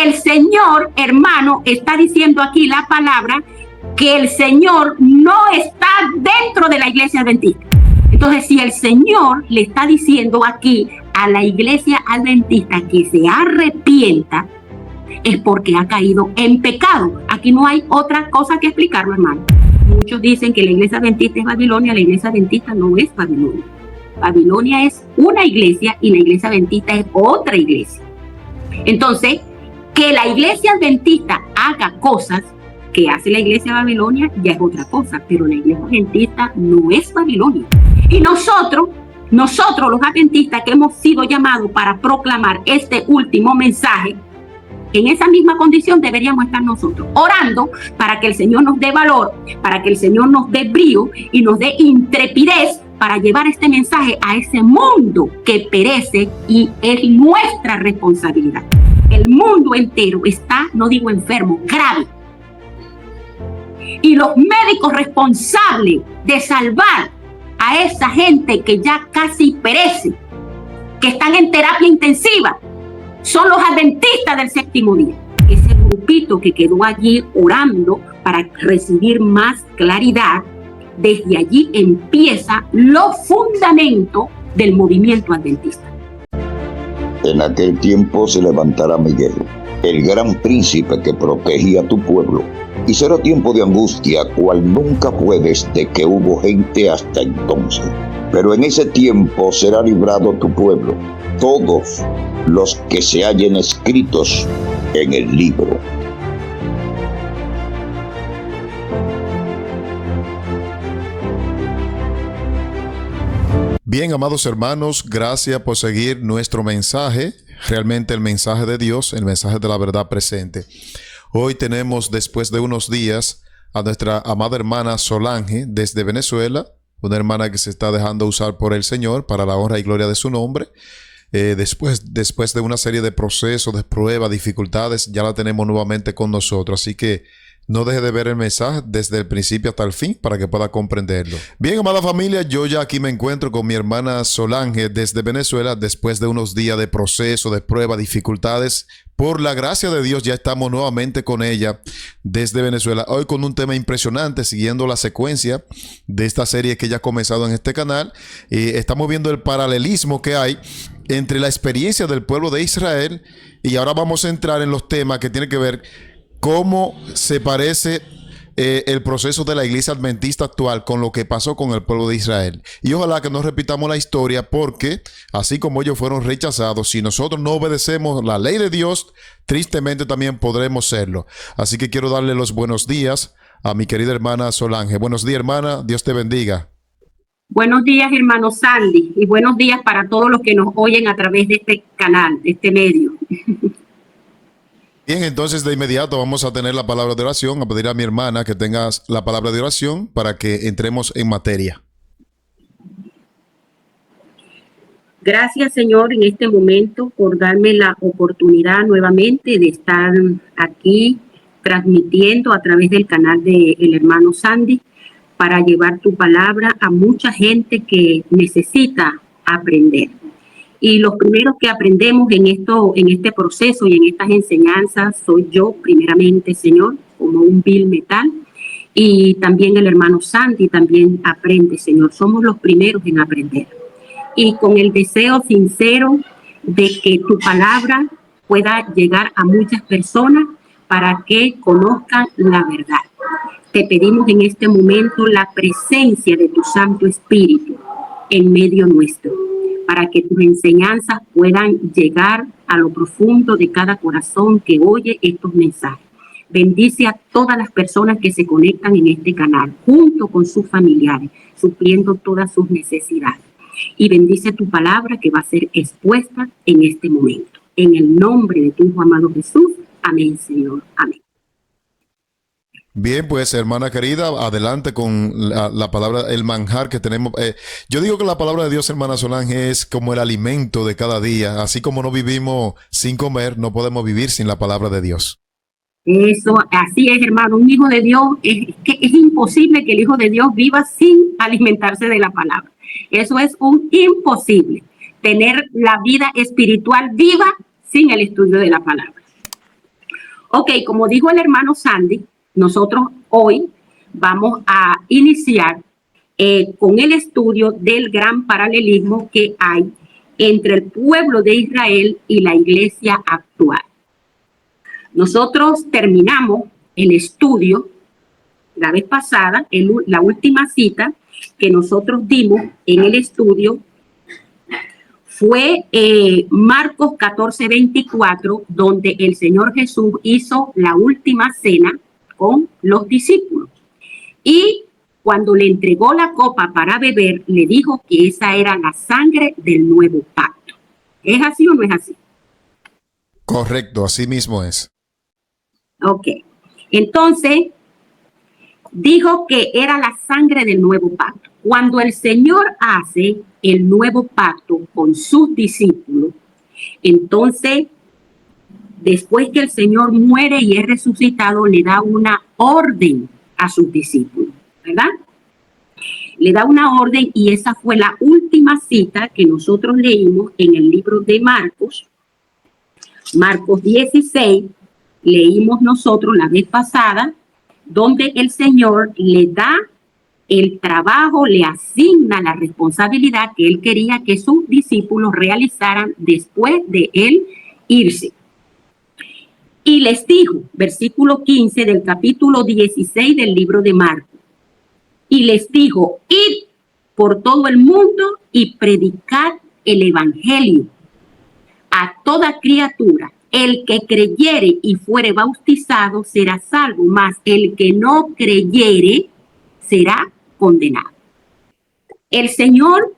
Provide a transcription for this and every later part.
el Señor, hermano, está diciendo aquí la palabra que el Señor no está dentro de la iglesia adventista. Entonces, si el Señor le está diciendo aquí a la iglesia adventista que se arrepienta, es porque ha caído en pecado. Aquí no hay otra cosa que explicarlo, hermano. Muchos dicen que la iglesia adventista es Babilonia. La iglesia adventista no es Babilonia. Babilonia es una iglesia y la iglesia adventista es otra iglesia. Entonces, que la iglesia adventista haga cosas que hace la iglesia de Babilonia ya es otra cosa, pero la iglesia adventista no es Babilonia. Y nosotros los adventistas que hemos sido llamados para proclamar este último mensaje, en esa misma condición deberíamos estar nosotros, orando para que el Señor nos dé valor, para que el Señor nos dé brío y nos dé intrepidez para llevar este mensaje a ese mundo que perece, y es nuestra responsabilidad. El mundo entero está, no digo enfermo, grave. Y los médicos responsables de salvar a esa gente que ya casi perece, que están en terapia intensiva, son los adventistas del séptimo día. Ese grupito que quedó allí orando para recibir más claridad, desde allí empieza los fundamentos del movimiento adventista. En aquel tiempo se levantará Miguel, el gran príncipe que protegía a tu pueblo, y será tiempo de angustia, cual nunca fue desde que hubo gente hasta entonces. Pero en ese tiempo será librado tu pueblo, todos los que se hallen escritos en el libro. Bien, amados hermanos, gracias por seguir nuestro mensaje, realmente el mensaje de Dios, el mensaje de la verdad presente. Hoy tenemos, después de unos días, a nuestra amada hermana Solange desde Venezuela, una hermana que se está dejando usar por el Señor para la honra y gloria de su nombre. Después de una serie de procesos, de pruebas, dificultades, ya la tenemos nuevamente con nosotros. Así que no deje de ver el mensaje desde el principio hasta el fin para que pueda comprenderlo. Bien, amada familia, yo ya aquí me encuentro con mi hermana Solange desde Venezuela, después de unos días de proceso, de pruebas, dificultades. Por la gracia de Dios ya estamos nuevamente con ella desde Venezuela. Hoy con un tema impresionante, siguiendo la secuencia de esta serie que ya ha comenzado en este canal. Estamos viendo el paralelismo que hay entre la experiencia del pueblo de Israel, y ahora vamos a entrar en los temas que tienen que ver cómo se parece el proceso de la iglesia adventista actual con lo que pasó con el pueblo de Israel. Y ojalá que no repitamos la historia, porque así como ellos fueron rechazados, si nosotros no obedecemos la ley de Dios, tristemente también podremos serlo. Así que quiero darle los buenos días a mi querida hermana Solange. Buenos días, hermana. Dios te bendiga. Buenos días, hermano Sandy, y buenos días para todos los que nos oyen a través de este canal, de este medio. Bien, entonces de inmediato vamos a tener la palabra de oración, a pedir a mi hermana que tengas la palabra de oración para que entremos en materia. Gracias, Señor, en este momento por darme la oportunidad nuevamente de estar aquí transmitiendo a través del canal del hermano Sandy para llevar tu palabra a mucha gente que necesita aprender. Y los primeros que aprendemos en este proceso y en estas enseñanzas soy yo, primeramente, Señor, como un vil metal, y también el hermano Sandy también aprende, Señor. Somos los primeros en aprender. Y con el deseo sincero de que tu palabra pueda llegar a muchas personas para que conozcan la verdad. Te pedimos en este momento la presencia de tu Santo Espíritu en medio nuestro, para que tus enseñanzas puedan llegar a lo profundo de cada corazón que oye estos mensajes. Bendice a todas las personas que se conectan en este canal, junto con sus familiares, supliendo todas sus necesidades. Y bendice tu palabra que va a ser expuesta en este momento. En el nombre de tu Hijo amado Jesús. Amén, Señor. Amén. Bien, pues hermana querida, adelante con la palabra, el manjar que tenemos. Yo digo que la palabra de Dios, hermana Solange, es como el alimento de cada día. Así como no vivimos sin comer, no podemos vivir sin la palabra de Dios. Eso, así es, hermano. Un hijo de Dios, es imposible que el hijo de Dios viva sin alimentarse de la palabra. Eso es un imposible. Tener la vida espiritual viva sin el estudio de la palabra. Ok, como dijo el hermano Sandy, nosotros hoy vamos a iniciar con el estudio del gran paralelismo que hay entre el pueblo de Israel y la iglesia actual. Nosotros terminamos el estudio la vez pasada, la última cita que nosotros dimos en el estudio fue Marcos 14:24, donde el Señor Jesús hizo la última cena con los discípulos. Y cuando le entregó la copa para beber, le dijo que esa era la sangre del nuevo pacto. ¿Es así o no es así? Correcto, así mismo es. Ok. Entonces, dijo que era la sangre del nuevo pacto. Cuando el Señor hace el nuevo pacto con sus discípulos, entonces, después que el Señor muere y es resucitado, le da una orden a sus discípulos, ¿verdad? Le da una orden y esa fue la última cita que nosotros leímos en el libro de Marcos. Marcos 16, leímos nosotros la vez pasada, donde el Señor le da el trabajo, le asigna la responsabilidad que él quería que sus discípulos realizaran después de él irse. Y les dijo, versículo 15 del capítulo 16 del libro de Marcos, y les dijo, id por todo el mundo y predicad el evangelio a toda criatura. El que creyere y fuere bautizado será salvo, mas el que no creyere será condenado. El Señor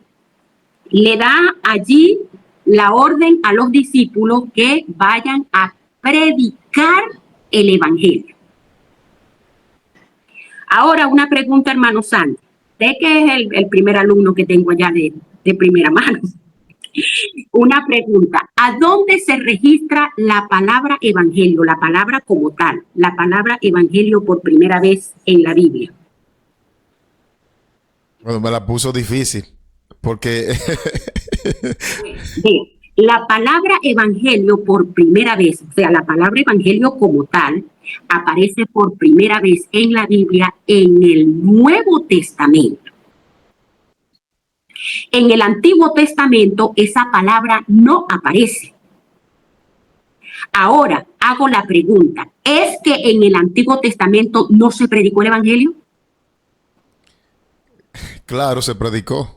le da allí la orden a los discípulos que vayan a predicar el evangelio. Ahora una pregunta, hermano Sandy. Usted que es el primer alumno que tengo allá de primera mano. Una pregunta, ¿a dónde se registra la palabra evangelio, la palabra como tal, la palabra evangelio por primera vez en la Biblia? Bueno, me la puso difícil, porque... La palabra evangelio por primera vez, o sea, la palabra evangelio como tal, aparece por primera vez en la Biblia en el Nuevo Testamento. En el Antiguo Testamento esa palabra no aparece. Ahora hago la pregunta, ¿es que en el Antiguo Testamento no se predicó el evangelio? Claro, se predicó.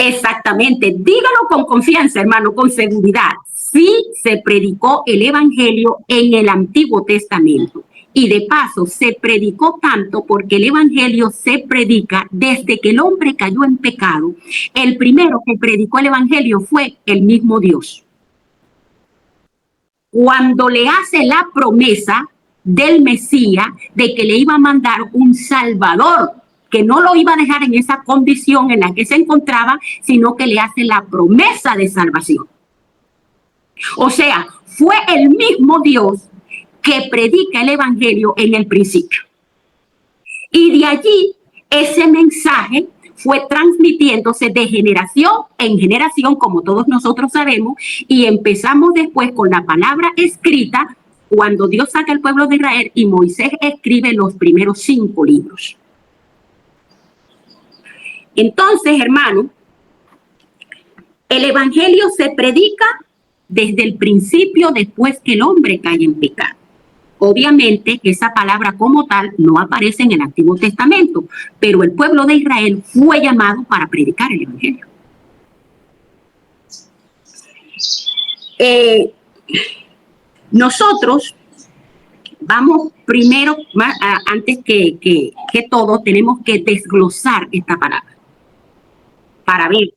Exactamente, dígalo con confianza, hermano, con seguridad. Sí se predicó el evangelio en el Antiguo Testamento. Y de paso, se predicó tanto porque el evangelio se predica desde que el hombre cayó en pecado. El primero que predicó el evangelio fue el mismo Dios. Cuando le hace la promesa del Mesías de que le iba a mandar un Salvador, que no lo iba a dejar en esa condición en la que se encontraba, sino que le hace la promesa de salvación. O sea, fue el mismo Dios que predica el evangelio en el principio. Y de allí ese mensaje fue transmitiéndose de generación en generación, como todos nosotros sabemos, y empezamos después con la palabra escrita, cuando Dios saca al pueblo de Israel y Moisés escribe los primeros 5 libros. Entonces, hermano, el evangelio se predica desde el principio después que el hombre cae en pecado. Obviamente, esa palabra como tal no aparece en el Antiguo Testamento, pero el pueblo de Israel fue llamado para predicar el evangelio. Nosotros vamos primero, antes que todo, tenemos que desglosar esta palabra para ver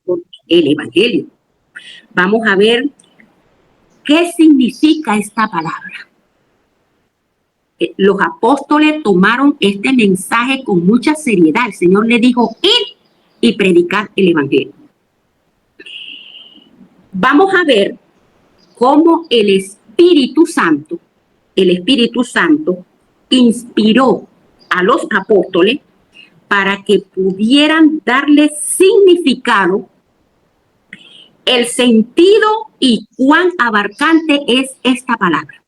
el evangelio. Vamos a ver qué significa esta palabra. Los apóstoles tomaron este mensaje con mucha seriedad. El Señor le dijo, id y predicad el evangelio. Vamos a ver cómo el Espíritu Santo inspiró a los apóstoles para que pudieran darle significado, el sentido y cuán abarcante es esta palabra.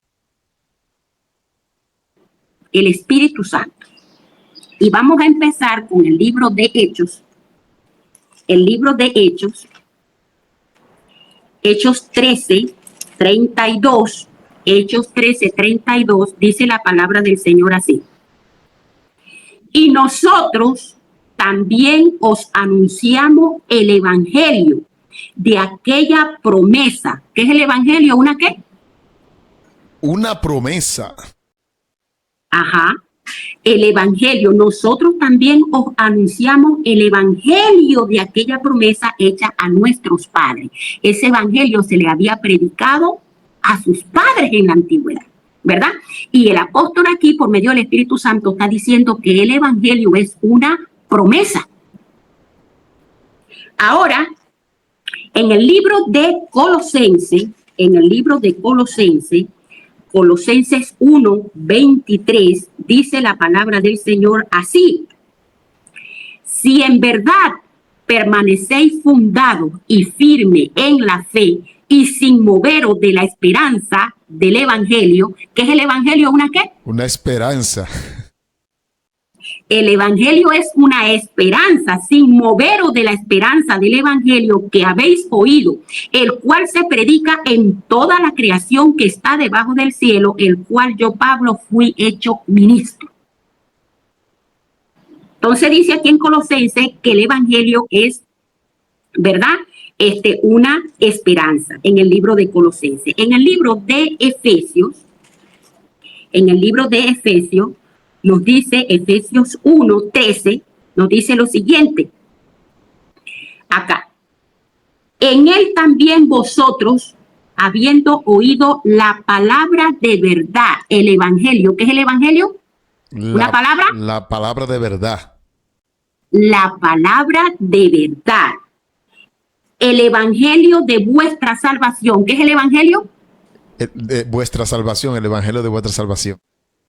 el Espíritu Santo. Y vamos a empezar con el libro de Hechos. El libro de Hechos. Hechos 13, 32. Hechos 13, 32. Dice la palabra del Señor así. Y nosotros también os anunciamos el evangelio de aquella promesa. ¿Qué es el evangelio? ¿Una qué? Una promesa. Ajá. El evangelio. Nosotros también os anunciamos el evangelio de aquella promesa hecha a nuestros padres. Ese evangelio se le había predicado a sus padres en la antigüedad, ¿verdad? Y el apóstol aquí, por medio del Espíritu Santo, está diciendo que el evangelio es una promesa. Ahora, en el libro de Colosenses, Colosenses 1, 23, dice la palabra del Señor así. Si en verdad permanecéis fundados y firmes en la fe y sin moveros de la esperanza del evangelio, ¿qué es el evangelio? ¿Una qué? Una esperanza. El evangelio es una esperanza, sin moveros de la esperanza del evangelio que habéis oído, el cual se predica en toda la creación que está debajo del cielo, el cual yo, Pablo, fui hecho ministro. Entonces dice aquí en Colosenses que el evangelio es, ¿verdad? Una esperanza en el libro de Colosenses. En el libro de Efesios, nos dice Efesios 1, 13, nos dice lo siguiente. Acá. En él también vosotros, habiendo oído la palabra de verdad, el evangelio. ¿Qué es el evangelio? ¿Una palabra? La palabra de verdad. La palabra de verdad. El evangelio de vuestra salvación. ¿Qué es el evangelio? De vuestra salvación, el evangelio de vuestra salvación.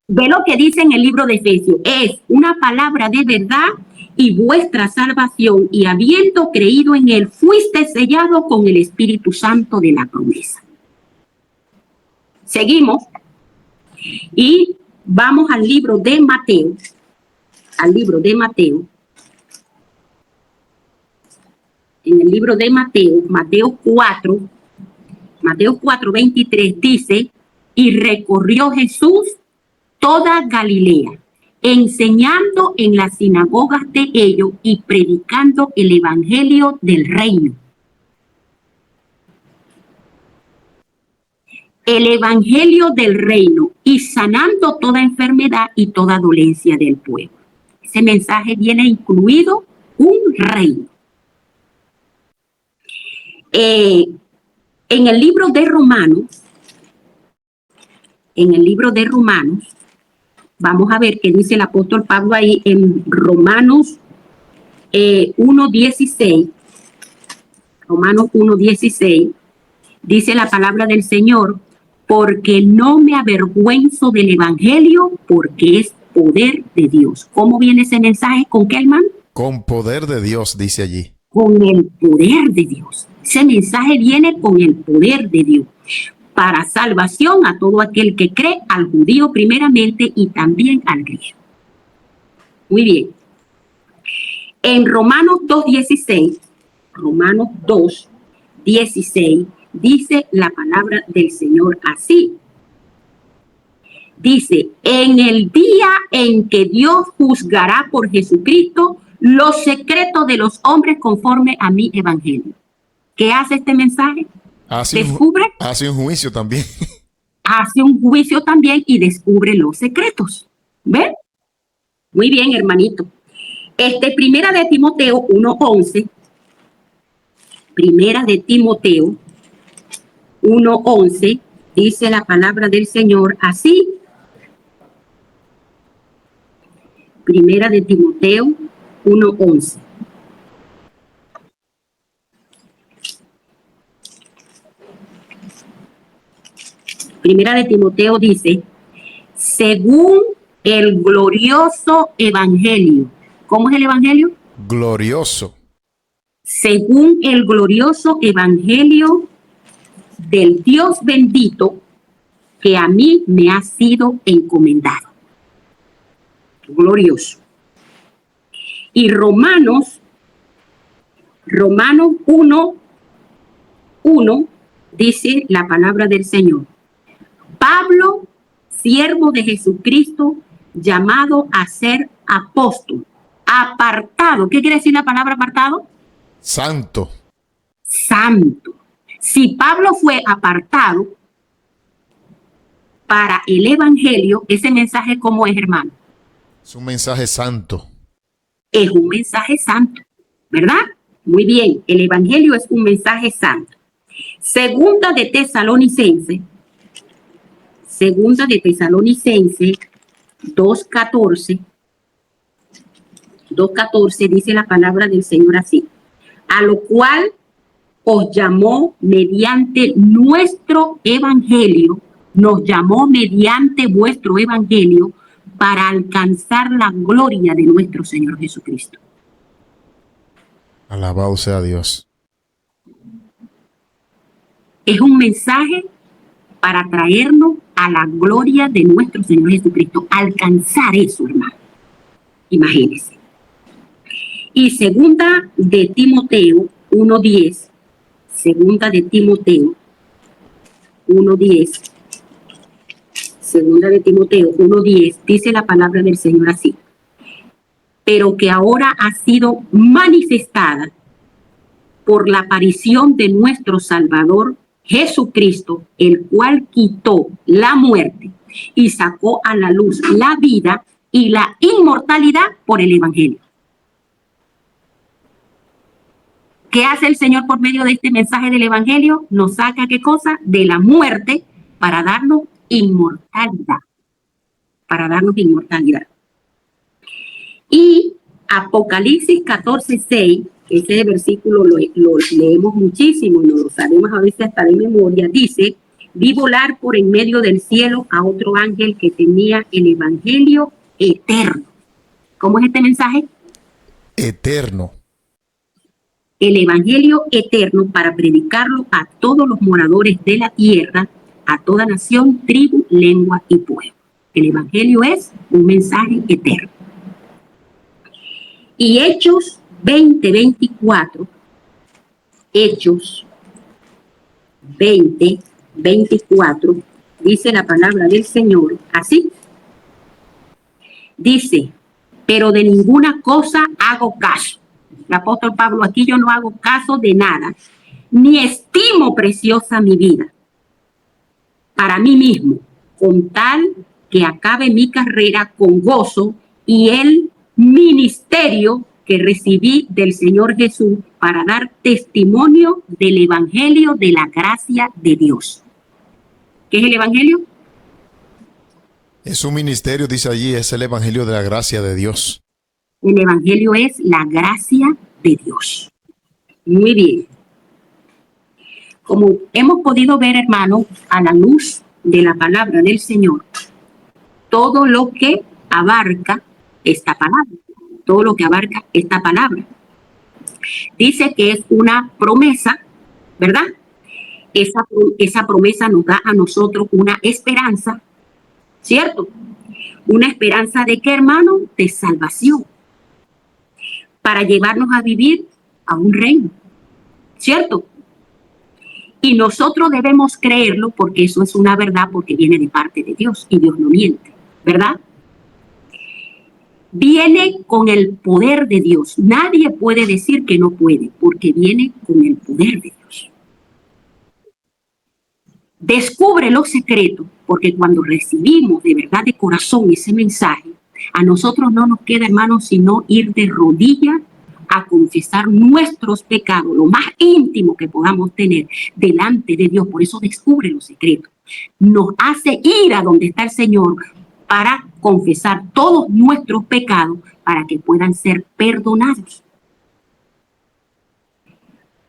Ve lo que dice en el libro de Efesios. Es una palabra de verdad y vuestra salvación, y habiendo creído en él, fuiste sellado con el Espíritu Santo de la promesa. Seguimos y vamos al libro de Mateo. En el libro de Mateo, Mateo 4, 23 dice, y recorrió Jesús toda Galilea, enseñando en las sinagogas de ellos y predicando el evangelio del reino. El evangelio del reino y sanando toda enfermedad y toda dolencia del pueblo. Ese mensaje viene incluido un reino. En el libro de Romanos, vamos a ver qué dice el apóstol Pablo ahí en Romanos 1:16. Romanos 1:16 dice la palabra del Señor, porque no me avergüenzo del evangelio, porque es poder de Dios. ¿Cómo viene ese mensaje? ¿Con qué, hermano? Con poder de Dios, dice allí. Con el poder de Dios. Ese mensaje viene con el poder de Dios. Para salvación a todo aquel que cree, al judío primeramente y también al griego. Muy bien. En Romanos 2:16, Romanos 2:16, dice la palabra del Señor así. Dice, en el día en que Dios juzgará por Jesucristo los secretos de los hombres conforme a mi evangelio. ¿Qué hace este mensaje? Descubre. Hace un juicio también. Hace un juicio también y descubre los secretos. ¿Ven? Muy bien, hermanito. Primera de Timoteo 1:11. Primera de Timoteo 1:11. Dice la palabra del Señor así. Primera de Timoteo 1:11. Primera de Timoteo dice, según el glorioso evangelio. ¿Cómo es el evangelio? Glorioso. Según el glorioso evangelio del Dios bendito que a mí me ha sido encomendado. Glorioso. Y Romanos 1:1 dice la palabra del Señor. Pablo, siervo de Jesucristo, llamado a ser apóstol, apartado. ¿Qué quiere decir la palabra apartado? Santo. Santo. Si Pablo fue apartado para el evangelio, ese mensaje, ¿cómo es, hermano? Es un mensaje santo. Es un mensaje santo, ¿verdad? Muy bien, el evangelio es un mensaje santo. Segunda de Tesalonicenses 2:14 dice la palabra del Señor así: a lo cual os llamó mediante nuestro evangelio, nos llamó mediante vuestro evangelio para alcanzar la gloria de nuestro Señor Jesucristo. Alabado sea Dios. Es un mensaje para traernos a la gloria de nuestro Señor Jesucristo. Alcanzar eso, hermano. Imagínense. Y segunda de Timoteo 1:10. Segunda de Timoteo 1:10 dice la palabra del Señor así: pero que ahora ha sido manifestada por la aparición de nuestro Salvador Jesucristo, el cual quitó la muerte y sacó a la luz la vida y la inmortalidad por el evangelio. ¿Qué hace el Señor por medio de este mensaje del evangelio? Nos saca, ¿qué cosa? De la muerte para darnos inmortalidad. Para darnos inmortalidad. Y Apocalipsis 14:6, ese versículo lo leemos muchísimo y nos lo sabemos a veces hasta de memoria, dice: vi volar por en medio del cielo a otro ángel que tenía el evangelio eterno. ¿Cómo es este mensaje? Eterno. El evangelio eterno, para predicarlo a todos los moradores de la tierra, a toda nación, tribu, lengua y pueblo. El evangelio es un mensaje eterno. Y Hechos 20:24, Hechos 20:24, dice la palabra del Señor así. Dice: pero de ninguna cosa hago caso. El apóstol Pablo, aquí yo no hago caso de nada, ni estimo preciosa mi vida para mí mismo, con tal que acabe mi carrera con gozo y el ministerio que recibí del Señor Jesús para dar testimonio del evangelio de la gracia de Dios. ¿Qué es el evangelio? Es un ministerio, dice allí, es el evangelio de la gracia de Dios. El evangelio es la gracia de Dios. Muy bien. Como hemos podido ver, hermano, a la luz de la palabra del Señor, todo lo que abarca esta palabra, dice que es una promesa, ¿verdad? Esa promesa nos da a nosotros una esperanza, ¿cierto? Una esperanza de qué, hermano? De salvación, para llevarnos a vivir a un reino, ¿cierto? Y nosotros debemos creerlo porque eso es una verdad, porque viene de parte de Dios y Dios no miente, ¿verdad? Viene con el poder de Dios. Nadie puede decir que no puede, porque viene con el poder de Dios. Descubre los secretos, porque cuando recibimos de verdad de corazón ese mensaje, a nosotros no nos queda, hermanos, sino ir de rodillas a confesar nuestros pecados, lo más íntimo que podamos tener delante de Dios. Por eso descubre los secretos. Nos hace ir a donde está el Señor para confesar todos nuestros pecados para que puedan ser perdonados.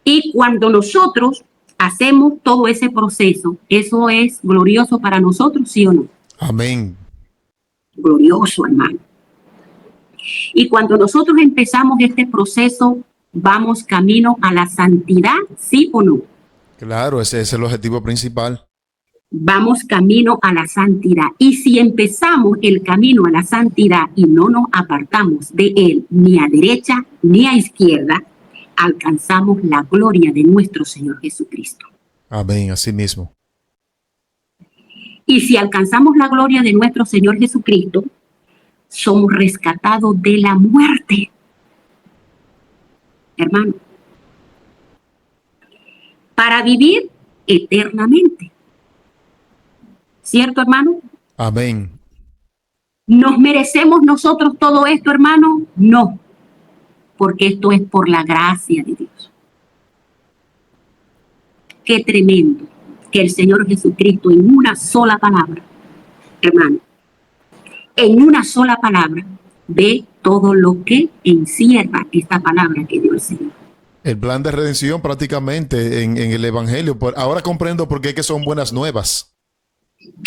Y cuando nosotros hacemos todo ese proceso, eso es glorioso para nosotros, ¿sí o no? Amén. Glorioso, hermano. Y cuando nosotros empezamos este proceso, vamos camino a la santidad, ¿sí o no? Claro, ese es el objetivo principal. vamos camino a la santidad. Y si empezamos el camino a la santidad y no nos apartamos de él, ni a derecha ni a izquierda, alcanzamos la gloria de nuestro Señor Jesucristo. Amén, así mismo. Y si alcanzamos la gloria de nuestro Señor Jesucristo, somos rescatados de la muerte. Hermano, para vivir eternamente. ¿Cierto, hermano? Amén. ¿Nos merecemos nosotros todo esto, hermano? No, porque esto es por la gracia de Dios. Qué tremendo que el Señor Jesucristo en una sola palabra, hermano, en una sola palabra, ve todo lo que encierra esta palabra que dio el Señor. El plan de redención prácticamente en el Evangelio. Ahora comprendo por qué que son buenas nuevas.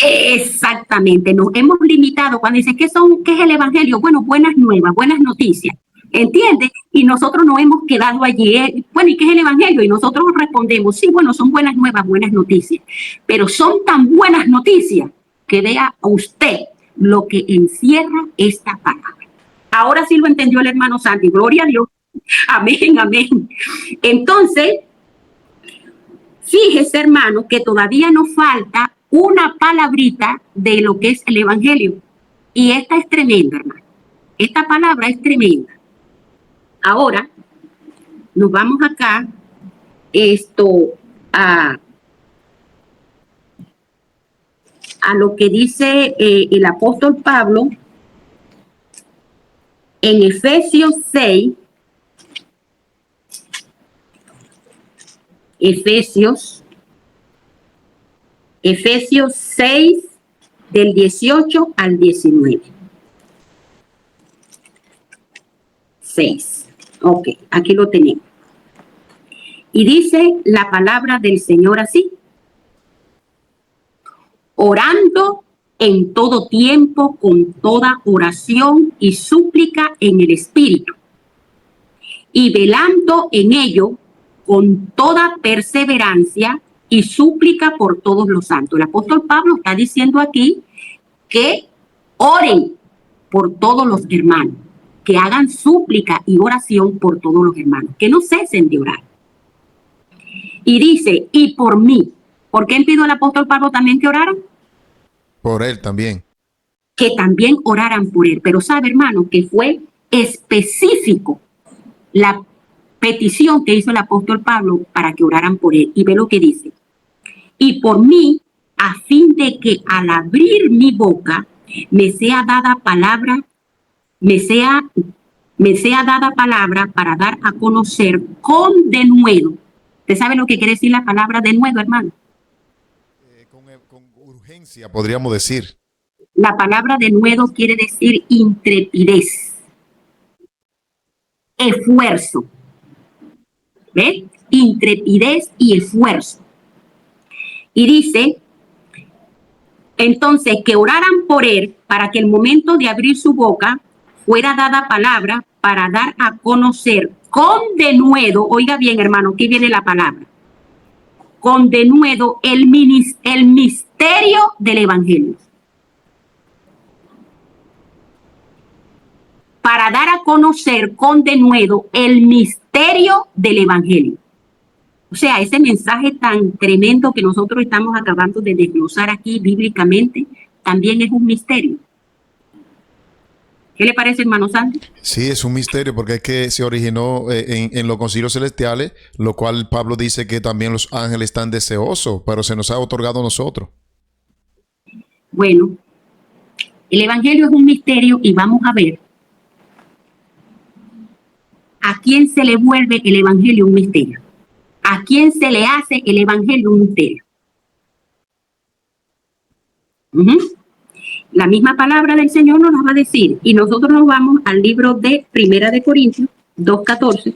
Exactamente, nos hemos limitado cuando dice ¿qué es el Evangelio? Bueno, buenas nuevas, buenas noticias, ¿entiendes? Y nosotros nos hemos quedado allí, bueno, ¿y qué es el Evangelio? Y nosotros respondemos, sí, bueno, son buenas nuevas, buenas noticias, pero son tan buenas noticias que vea usted lo que encierra esta palabra. Ahora sí lo entendió el hermano Santi, gloria a Dios, amén, amén. Entonces, fíjese, hermano, que todavía nos falta una palabrita de lo que es el Evangelio. Y esta es tremenda, hermano. Esta palabra es tremenda. Ahora, nos vamos acá, a lo que dice el apóstol Pablo en Efesios 6. Efesios 6, del 18 al 19. 6. Ok, aquí lo tenemos. Y dice la palabra del Señor así: orando en todo tiempo con toda oración y súplica en el Espíritu, y velando en ello con toda perseverancia y súplica por todos los santos. El apóstol Pablo está diciendo aquí que oren por todos los hermanos, que hagan súplica y oración por todos los hermanos, que no cesen de orar. Y dice, y por mí. ¿Por qué pidió el apóstol Pablo también que oraran? Por él también. Que también oraran por él. Pero sabe, hermano, que fue específico la petición que hizo el apóstol Pablo para que oraran por él. Y ve lo que dice. Y por mí, a fin de que al abrir mi boca me sea dada palabra, me sea dada palabra para dar a conocer con denuedo. ¿Usted sabe lo que quiere decir la palabra denuedo, hermano? Con urgencia, podríamos decir. La palabra denuedo quiere decir intrepidez, esfuerzo. ¿Ves? Intrepidez y esfuerzo. Y dice, entonces, que oraran por él para que el momento de abrir su boca fuera dada palabra para dar a conocer con denuedo, oiga bien, hermano, aquí viene la palabra, con denuedo el misterio del Evangelio. Para dar a conocer con denuedo el misterio del Evangelio. O sea, ese mensaje tan tremendo que nosotros estamos acabando de desglosar aquí bíblicamente, también es un misterio. ¿Qué le parece, hermano Santi? Sí, es un misterio porque es que se originó en los concilios celestiales, lo cual Pablo dice que también los ángeles están deseosos, pero se nos ha otorgado a nosotros. Bueno, el Evangelio es un misterio y vamos a ver a quién se le vuelve el Evangelio un misterio. ¿A quién se le hace el Evangelio un misterio? La misma palabra del Señor nos la va a decir. Y nosotros nos vamos al libro de Primera de Corintios 2:14.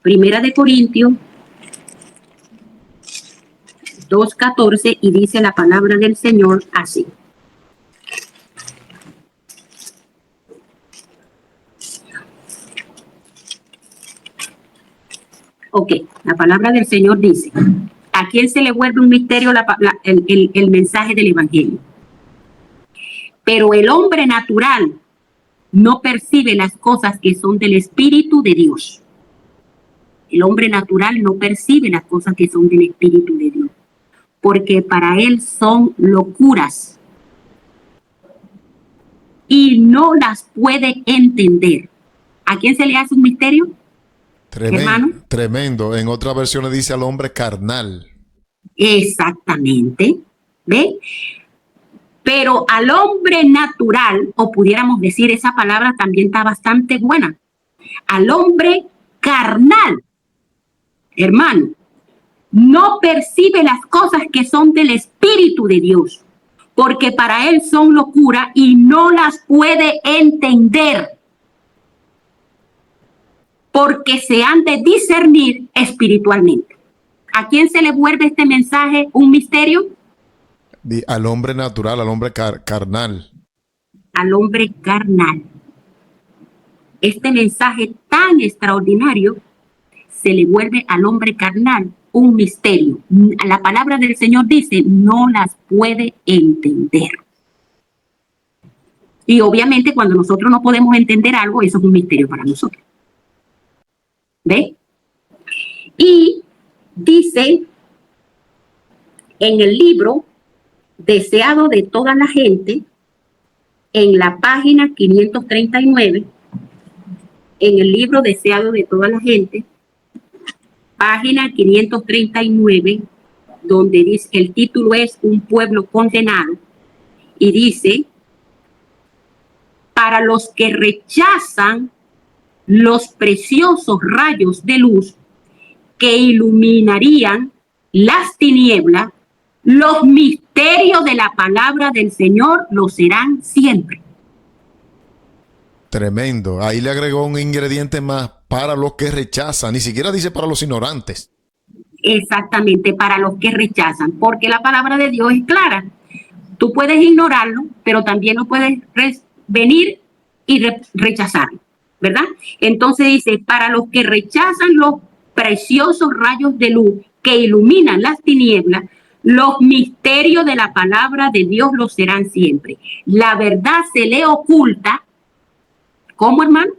Primera de Corintios 2:14, y dice la palabra del Señor así. Ok, la palabra del Señor dice ¿A quién se le vuelve un misterio el mensaje del evangelio? Pero el hombre natural no percibe las cosas que son del Espíritu de Dios. El hombre natural no percibe las cosas que son del Espíritu de Dios, porque para él son locuras y no las puede entender. ¿A quién se le hace un misterio? Hermano. Tremendo. En otras versiones dice al hombre carnal. Exactamente. ¿Ve? Pero al hombre natural, o pudiéramos decir, esa palabra también está bastante buena, al hombre carnal, hermano, no percibe las cosas que son del Espíritu de Dios, porque para él son locura y no las puede entender, porque se han de discernir espiritualmente. ¿A quién se le vuelve este mensaje un misterio? Al hombre natural, al hombre carnal. Al hombre carnal. Este mensaje tan extraordinario se le vuelve al hombre carnal un misterio. La palabra del Señor dice, no las puede entender. Y obviamente cuando nosotros no podemos entender algo, eso es un misterio para nosotros. ¿Ve? Y dice en el libro Deseado de toda la gente, en la página 539, en el libro Deseado de toda la gente, página 539, donde dice, el título es Un pueblo condenado, y dice, para los que rechazan los preciosos rayos de luz que iluminarían las tinieblas, los misterios de la palabra del Señor lo serán siempre. Tremendo. Ahí le agregó un ingrediente más, para los que rechazan. Ni siquiera dice para los ignorantes. Exactamente, para los que rechazan, porque la palabra de Dios es clara. Tú puedes ignorarlo, pero también lo puedes venir y rechazarlo, ¿verdad? Entonces dice, para los que rechazan los preciosos rayos de luz que iluminan las tinieblas, los misterios de la palabra de Dios lo serán siempre. La verdad se le oculta. ¿Cómo, hermano?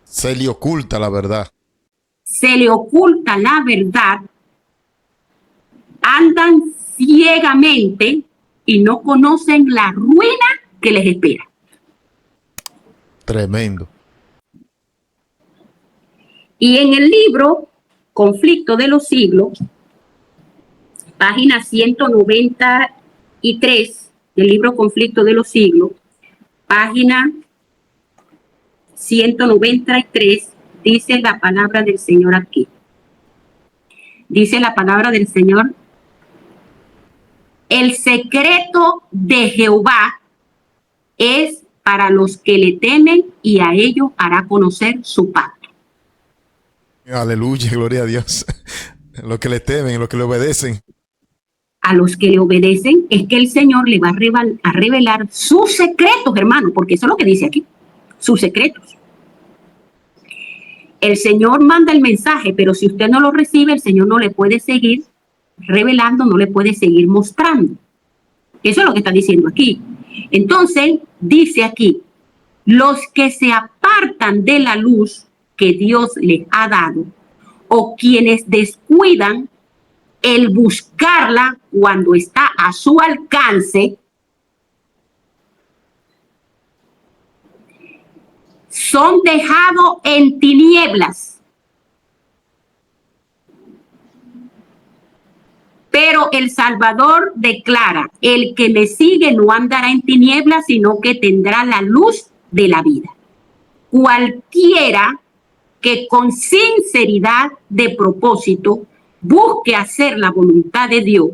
Se le oculta la verdad. Se le oculta la verdad. Andan ciegamente y no conocen la ruina que les espera. Tremendo. Y en el libro Conflicto de los Siglos, página 193 del libro Conflicto de los Siglos, página 193, dice la palabra del Señor aquí. Dice la palabra del Señor, el secreto de Jehová es para los que le temen y a ellos hará conocer su pacto. Aleluya, gloria a Dios. Los que le temen, los que le obedecen. A los que le obedecen es que el Señor le va a revelar sus secretos, hermano, porque eso es lo que dice aquí, sus secretos. El Señor manda el mensaje, pero si usted no lo recibe, el Señor no le puede seguir revelando, no le puede seguir mostrando. Eso es lo que está diciendo aquí. Entonces, dice aquí, los que se apartan de la luz que Dios les ha dado, o quienes descuidan el buscarla cuando está a su alcance, son dejados en tinieblas. Pero el Salvador declara, el que me sigue no andará en tinieblas, sino que tendrá la luz de la vida. Cualquiera que con sinceridad de propósito busque hacer la voluntad de Dios,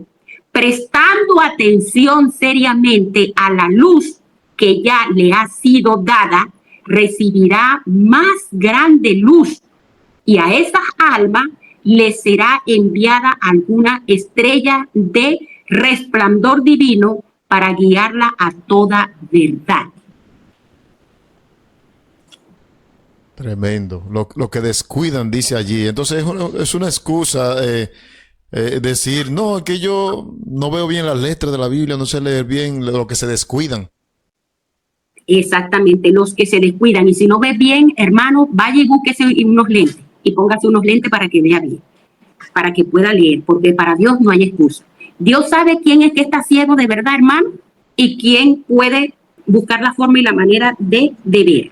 prestando atención seriamente a la luz que ya le ha sido dada, recibirá más grande luz, y a esas almas le será enviada alguna estrella de resplandor divino para guiarla a toda verdad. Tremendo. Lo que descuidan, dice allí. Entonces es una excusa decir, no, es que yo no veo bien las letras de la Biblia, no sé leer bien, lo que se descuidan. Exactamente, los que se descuidan. Y si no ves bien, hermano, vaya y búsquese unos lentes y póngase unos lentes para que vea bien, para que pueda leer, porque para Dios no hay excusa. Dios sabe quién es que está ciego de verdad, hermano, y quién puede buscar la forma y la manera de ver.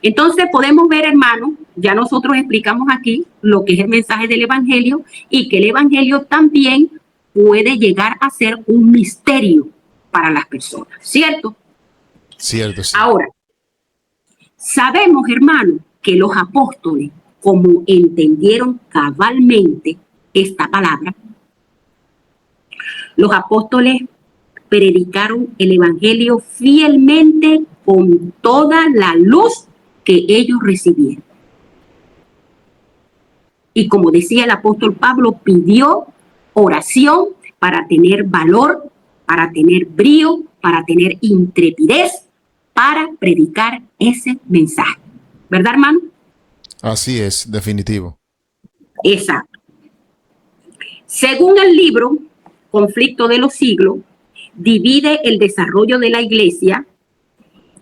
Entonces podemos ver, hermano, ya nosotros explicamos aquí lo que es el mensaje del Evangelio y que el Evangelio también puede llegar a ser un misterio para las personas, ¿cierto? Cierto, sí. Ahora, sabemos, hermano, que los apóstoles, como entendieron cabalmente esta palabra, los apóstoles predicaron el Evangelio fielmente con toda la luz que ellos recibieron. Y como decía el apóstol Pablo, pidió oración para tener valor, para tener brío, para tener intrepidez, para predicar ese mensaje. ¿Verdad, hermano? Así es, definitivo. Exacto. Según el libro Conflicto de los Siglos, divide el desarrollo de la iglesia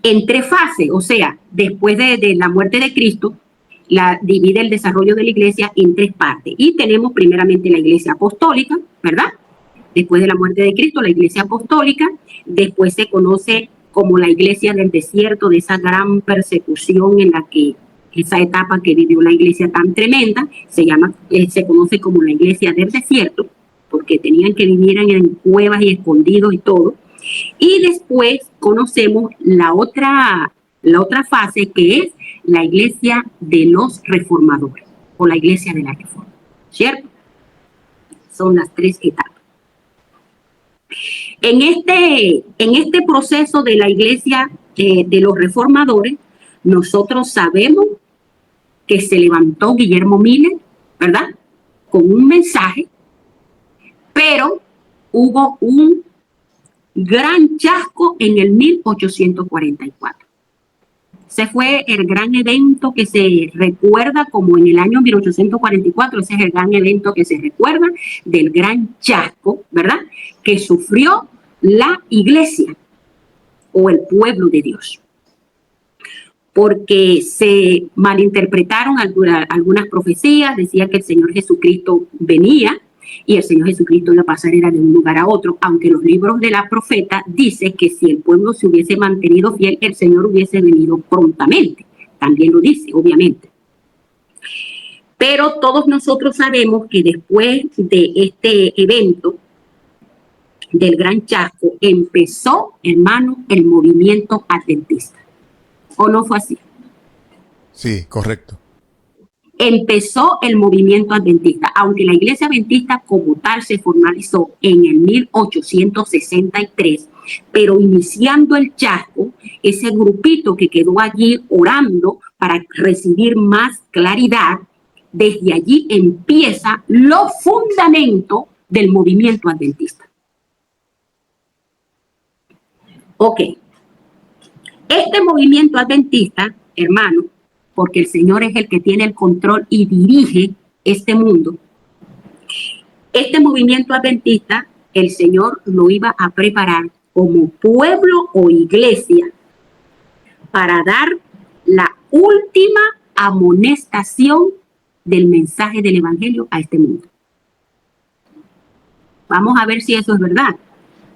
en tres fases, o sea, después de la muerte de Cristo, divide el desarrollo de la iglesia en tres partes. Y tenemos primeramente la iglesia apostólica, ¿verdad? Después de la muerte de Cristo, la iglesia apostólica, después se conoce como la iglesia del desierto, de esa gran persecución en la que esa etapa que vivió la iglesia tan tremenda, se conoce como la iglesia del desierto, porque tenían que vivir en cuevas y escondidos y todo. Y después conocemos la otra fase, que es la iglesia de los reformadores, o la iglesia de la reforma, ¿cierto? Son las tres etapas. En este proceso de la iglesia de los reformadores, nosotros sabemos que se levantó Guillermo Miller, ¿verdad? Con un mensaje, pero hubo un gran chasco en el 1844. Ese fue el gran evento que se recuerda como en el año 1844, ese es el gran evento que se recuerda del gran chasco, ¿verdad? Que sufrió la iglesia o el pueblo de Dios. Porque se malinterpretaron algunas profecías, decía que el Señor Jesucristo venía y el Señor Jesucristo iba a pasar era de un lugar a otro, aunque los libros de la profeta dicen que si el pueblo se hubiese mantenido fiel, el Señor hubiese venido prontamente. También lo dice, obviamente. Pero todos nosotros sabemos que después de este evento del gran chasco, empezó, hermano, el movimiento adventista. ¿O no fue así? Sí, correcto. Empezó el movimiento adventista, aunque la iglesia adventista como tal se formalizó en el 1863, pero iniciando el chasco, ese grupito que quedó allí orando para recibir más claridad, desde allí empieza los fundamentos del movimiento adventista. Ok. Este movimiento adventista, hermano, porque el Señor es el que tiene el control y dirige este mundo, este movimiento adventista, el Señor lo iba a preparar como pueblo o iglesia para dar la última amonestación del mensaje del Evangelio a este mundo. Vamos a ver si eso es verdad.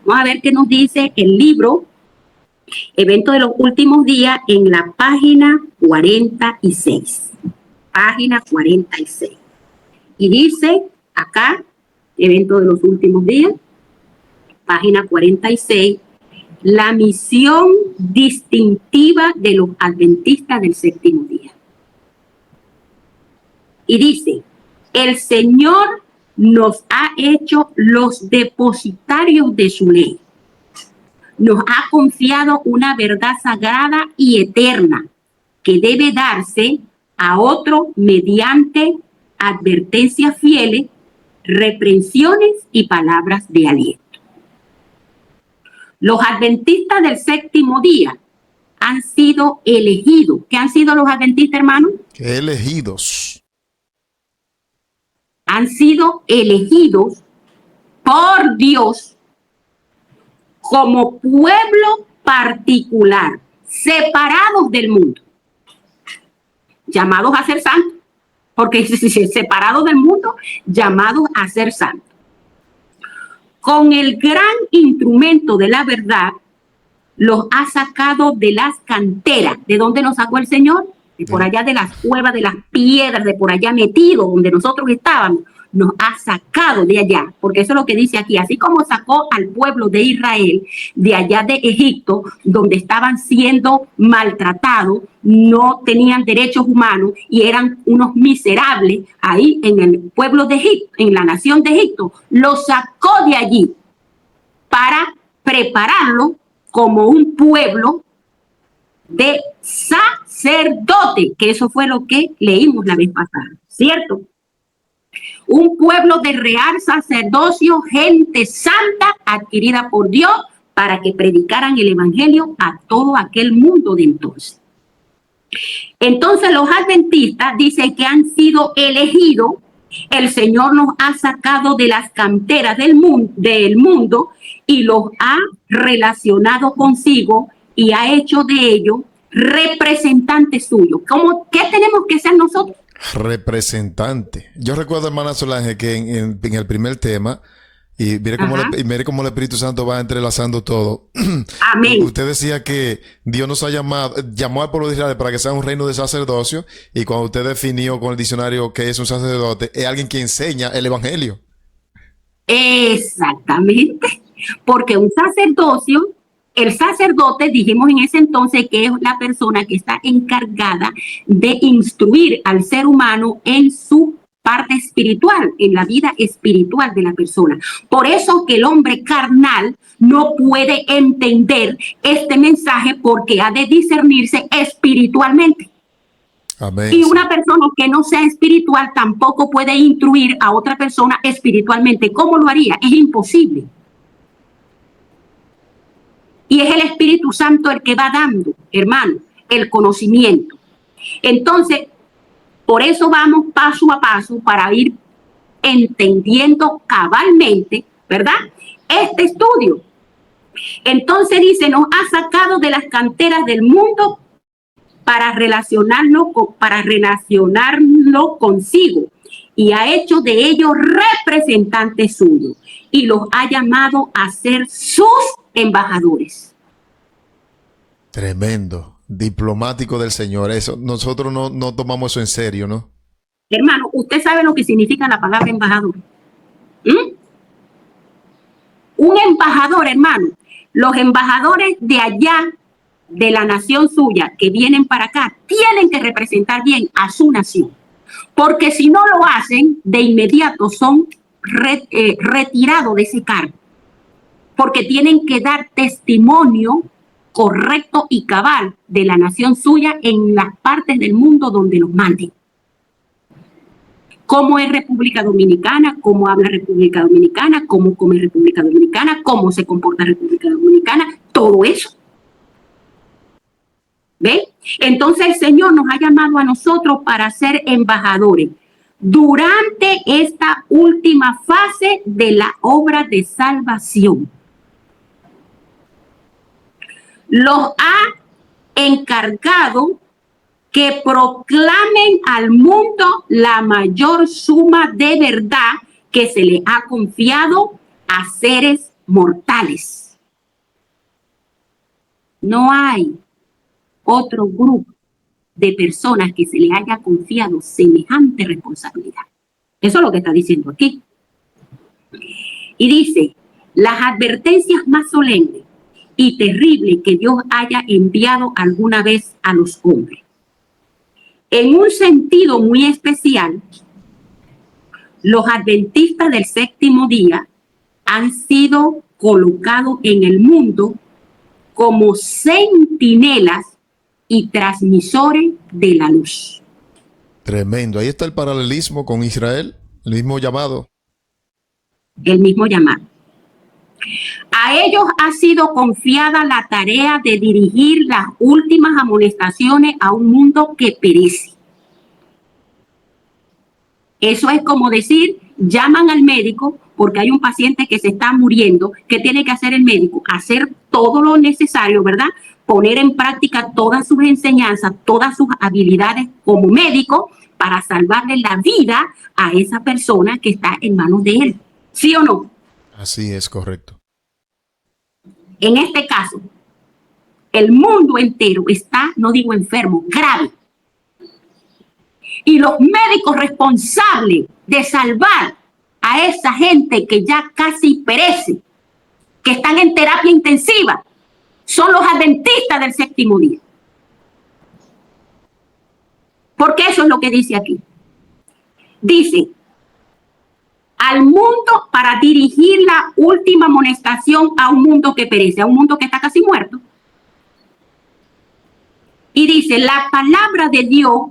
Vamos a ver qué nos dice el libro Evento de los Últimos Días en la página 46. Página 46. Y dice acá, Evento de los Últimos Días, página 46, la misión distintiva de los adventistas del séptimo día. Y dice, el Señor nos ha hecho los depositarios de su ley. Nos ha confiado una verdad sagrada y eterna que debe darse a otro mediante advertencias fieles, reprensiones y palabras de aliento. Los adventistas del séptimo día han sido elegidos. ¿Qué han sido los adventistas, hermano? Elegidos. han sido elegidos por Dios como pueblo particular, separados del mundo, llamados a ser santos, porque separados del mundo, llamados a ser santos. Con el gran instrumento de la verdad, los ha sacado de las canteras. ¿De dónde nos sacó el Señor? De por allá de las cuevas, de las piedras, de por allá metidos, donde nosotros estábamos. Nos ha sacado de allá, porque eso es lo que dice aquí, así como sacó al pueblo de Israel de allá de Egipto, donde estaban siendo maltratados, no tenían derechos humanos y eran unos miserables ahí en el pueblo de Egipto, en la nación de Egipto, los sacó de allí para prepararlo como un pueblo de sacerdote, que eso fue lo que leímos la vez pasada, ¿cierto? Un pueblo de real sacerdocio, gente santa adquirida por Dios para que predicaran el evangelio a todo aquel mundo de entonces. Entonces los adventistas dicen que han sido elegidos, el Señor nos ha sacado de las canteras del mundo y los ha relacionado consigo y ha hecho de ellos representantes suyos. ¿Qué tenemos que ser nosotros? Representante. Yo recuerdo, hermana Solange, que en el primer tema, y mire cómo el Espíritu Santo va entrelazando todo. Amén. Usted decía que Dios nos llamó al pueblo de Israel para que sea un reino de sacerdocio, y cuando usted definió con el diccionario que es un sacerdote, es alguien que enseña el evangelio. Exactamente. Porque un sacerdocio, el sacerdote, dijimos en ese entonces que es la persona que está encargada de instruir al ser humano en su parte espiritual, en la vida espiritual de la persona. Por eso que el hombre carnal no puede entender este mensaje porque ha de discernirse espiritualmente. Amén. Y una persona que no sea espiritual tampoco puede instruir a otra persona espiritualmente. ¿Cómo lo haría? Es imposible. Y es el Espíritu Santo el que va dando, hermano, el conocimiento. Entonces, por eso vamos paso a paso para ir entendiendo cabalmente, ¿verdad? Este estudio. Entonces dice, nos ha sacado de las canteras del mundo para relacionarlo consigo y ha hecho de ellos representantes suyos y los ha llamado a ser sus embajadores. Tremendo. Diplomático del Señor. Eso, nosotros no tomamos eso en serio, ¿no? Hermano, ¿usted sabe lo que significa la palabra embajador? Un embajador, hermano. Los embajadores de allá, de la nación suya, que vienen para acá, tienen que representar bien a su nación. Porque si no lo hacen, de inmediato son retirados de ese cargo. Porque tienen que dar testimonio correcto y cabal de la nación suya en las partes del mundo donde los manden. ¿Cómo es República Dominicana? ¿Cómo habla República Dominicana? ¿Cómo come República Dominicana? ¿Cómo se comporta República Dominicana? Todo eso. ¿Ven? Entonces el Señor nos ha llamado a nosotros para ser embajadores durante esta última fase de la obra de salvación. Los ha encargado que proclamen al mundo la mayor suma de verdad que se le ha confiado a seres mortales. No hay otro grupo de personas que se le haya confiado semejante responsabilidad. Eso es lo que está diciendo aquí. Y dice, las advertencias más solemnes y terribles que Dios haya enviado alguna vez a los hombres. En un sentido muy especial, los adventistas del séptimo día han sido colocados en el mundo como centinelas y transmisores de la luz. Tremendo. Ahí está el paralelismo con Israel, el mismo llamado. El mismo llamado. A ellos ha sido confiada la tarea de dirigir las últimas amonestaciones a un mundo que perece. Eso es como decir llaman al médico porque hay un paciente que se está muriendo. ¿Qué tiene que hacer el médico? Hacer todo lo necesario, ¿verdad? Poner en práctica todas sus enseñanzas, todas sus habilidades como médico para salvarle la vida a esa persona que está en manos de él. ¿Sí o no? Así es, correcto. En este caso, el mundo entero está, no digo enfermo, grave. Y los médicos responsables de salvar a esa gente que ya casi perece, que están en terapia intensiva, son los adventistas del séptimo día. Porque eso es lo que dice aquí. Dice, al mundo para dirigir la última amonestación a un mundo que perece, a un mundo que está casi muerto. Y dice, la palabra de Dios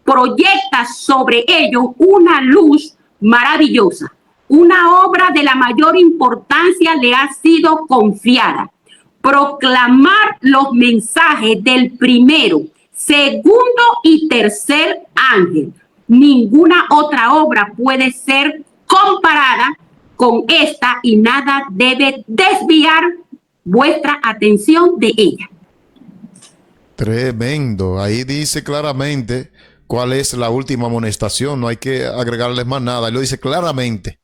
proyecta sobre ellos una luz maravillosa. Una obra de la mayor importancia le ha sido confiada. Proclamar los mensajes del primero, segundo y tercer ángel. Ninguna otra obra puede ser comparada con esta y nada debe desviar vuestra atención de ella. Tremendo. Ahí dice claramente cuál es la última amonestación. No hay que agregarles más nada. Él lo dice claramente.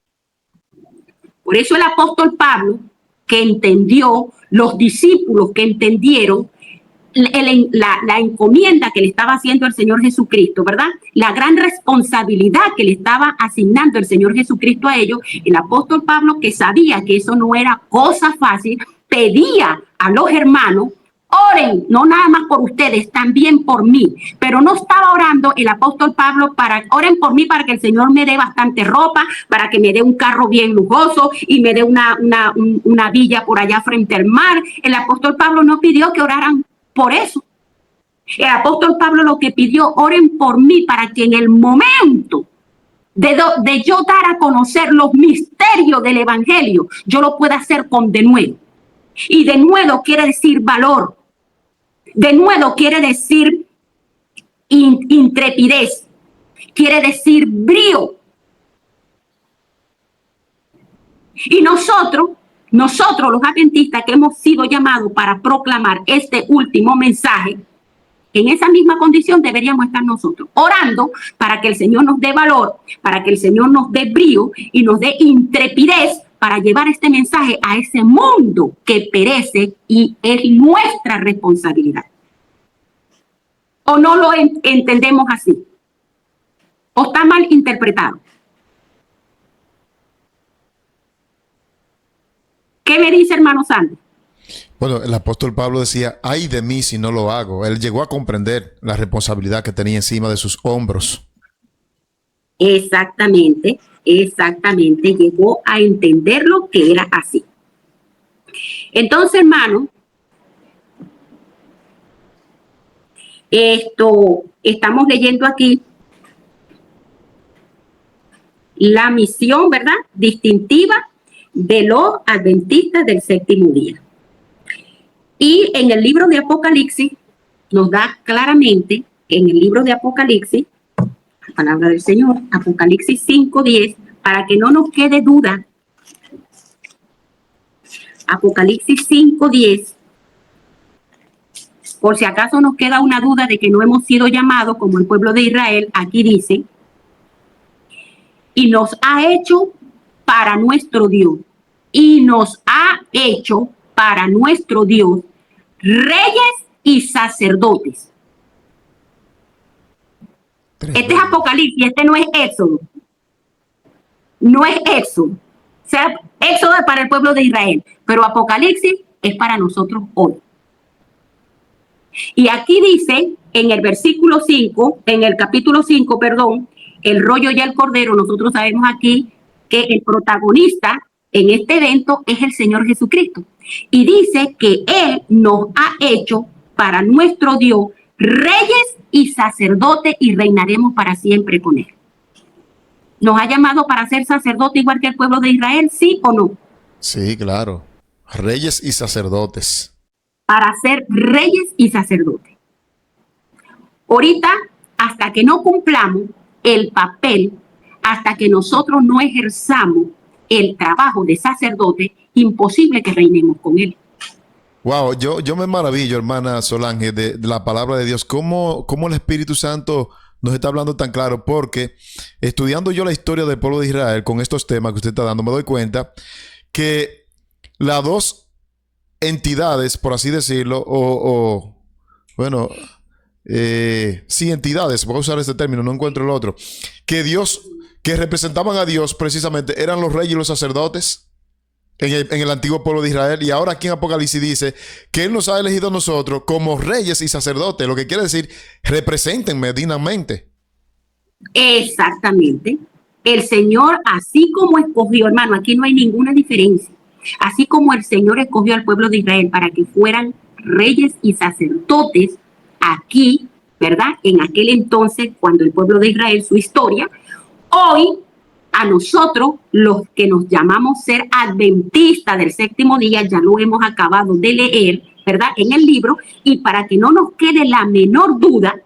Por eso el apóstol Pablo, que entendió, los discípulos que entendieron la encomienda que le estaba haciendo el Señor Jesucristo, ¿verdad? La gran responsabilidad que le estaba asignando el Señor Jesucristo a ellos, el apóstol Pablo, que sabía que eso no era cosa fácil, pedía a los hermanos, oren, no nada más por ustedes, también por mí. Pero no estaba orando el apóstol Pablo para, oren por mí para que el Señor me dé bastante ropa, para que me dé un carro bien lujoso y me dé una villa por allá frente al mar. El apóstol Pablo no pidió que oraran por eso. El apóstol Pablo lo que pidió, oren por mí para que en el momento de yo dar a conocer los misterios del evangelio, yo lo pueda hacer con denuedo. Y denuedo quiere decir valor. Denuedo quiere decir intrepidez. Quiere decir brío. Y nosotros los adventistas que hemos sido llamados para proclamar este último mensaje, en esa misma condición deberíamos estar nosotros, orando para que el Señor nos dé valor, para que el Señor nos dé brío y nos dé intrepidez para llevar este mensaje a ese mundo que perece y es nuestra responsabilidad. ¿O no lo entendemos así? ¿O está mal interpretado? ¿Qué me dice, hermano Sandy? Bueno, el apóstol Pablo decía, ay de mí si no lo hago. Él llegó a comprender la responsabilidad que tenía encima de sus hombros. Exactamente, llegó a entenderlo que era así. Entonces, hermano, estamos leyendo aquí la misión, ¿verdad?, distintiva de los adventistas del séptimo día. Y en el libro de Apocalipsis nos da claramente, en el libro de Apocalipsis, la palabra del Señor, Apocalipsis 5:10, para que no nos quede duda. Apocalipsis 5:10, por si acaso nos queda una duda de que no hemos sido llamados como el pueblo de Israel, aquí dice, y nos ha hecho para nuestro Dios, y nos ha hecho para nuestro Dios reyes y sacerdotes. Este es Apocalipsis, este no es Éxodo. No es Éxodo. O sea, Éxodo es para el pueblo de Israel, pero Apocalipsis es para nosotros hoy. Y aquí dice, en el versículo 5, en el capítulo 5, perdón, el rollo y el cordero, nosotros sabemos aquí que el protagonista en este evento es el Señor Jesucristo. Y dice que Él nos ha hecho para nuestro Dios reyes y sacerdotes y reinaremos para siempre con Él. ¿Nos ha llamado para ser sacerdote igual que el pueblo de Israel? ¿Sí o no? Sí, claro. Reyes y sacerdotes. Para ser reyes y sacerdotes. Ahorita, hasta que no cumplamos el papel, hasta que nosotros no ejerzamos el trabajo de sacerdote, imposible que reinemos con él. Wow, yo me maravillo, hermana Solange, de la palabra de Dios. ¿Cómo el Espíritu Santo nos está hablando tan claro? Porque estudiando yo la historia del pueblo de Israel con estos temas que usted está dando, me doy cuenta que las dos entidades, por así decirlo, bueno, sí, entidades, voy a usar este término, no encuentro el otro, que representaban a Dios precisamente, eran los reyes y los sacerdotes en el antiguo pueblo de Israel, y ahora aquí en Apocalipsis dice que Él nos ha elegido a nosotros como reyes y sacerdotes, lo que quiere decir, represéntenme dignamente. Exactamente. El Señor, así como escogió, hermano, aquí no hay ninguna diferencia, así como el Señor escogió al pueblo de Israel para que fueran reyes y sacerdotes aquí, ¿verdad? En aquel entonces, cuando el pueblo de Israel, su historia, hoy a nosotros, los que nos llamamos ser adventistas del séptimo día, ya lo hemos acabado de leer, ¿verdad? En el libro, y para que no nos quede la menor duda,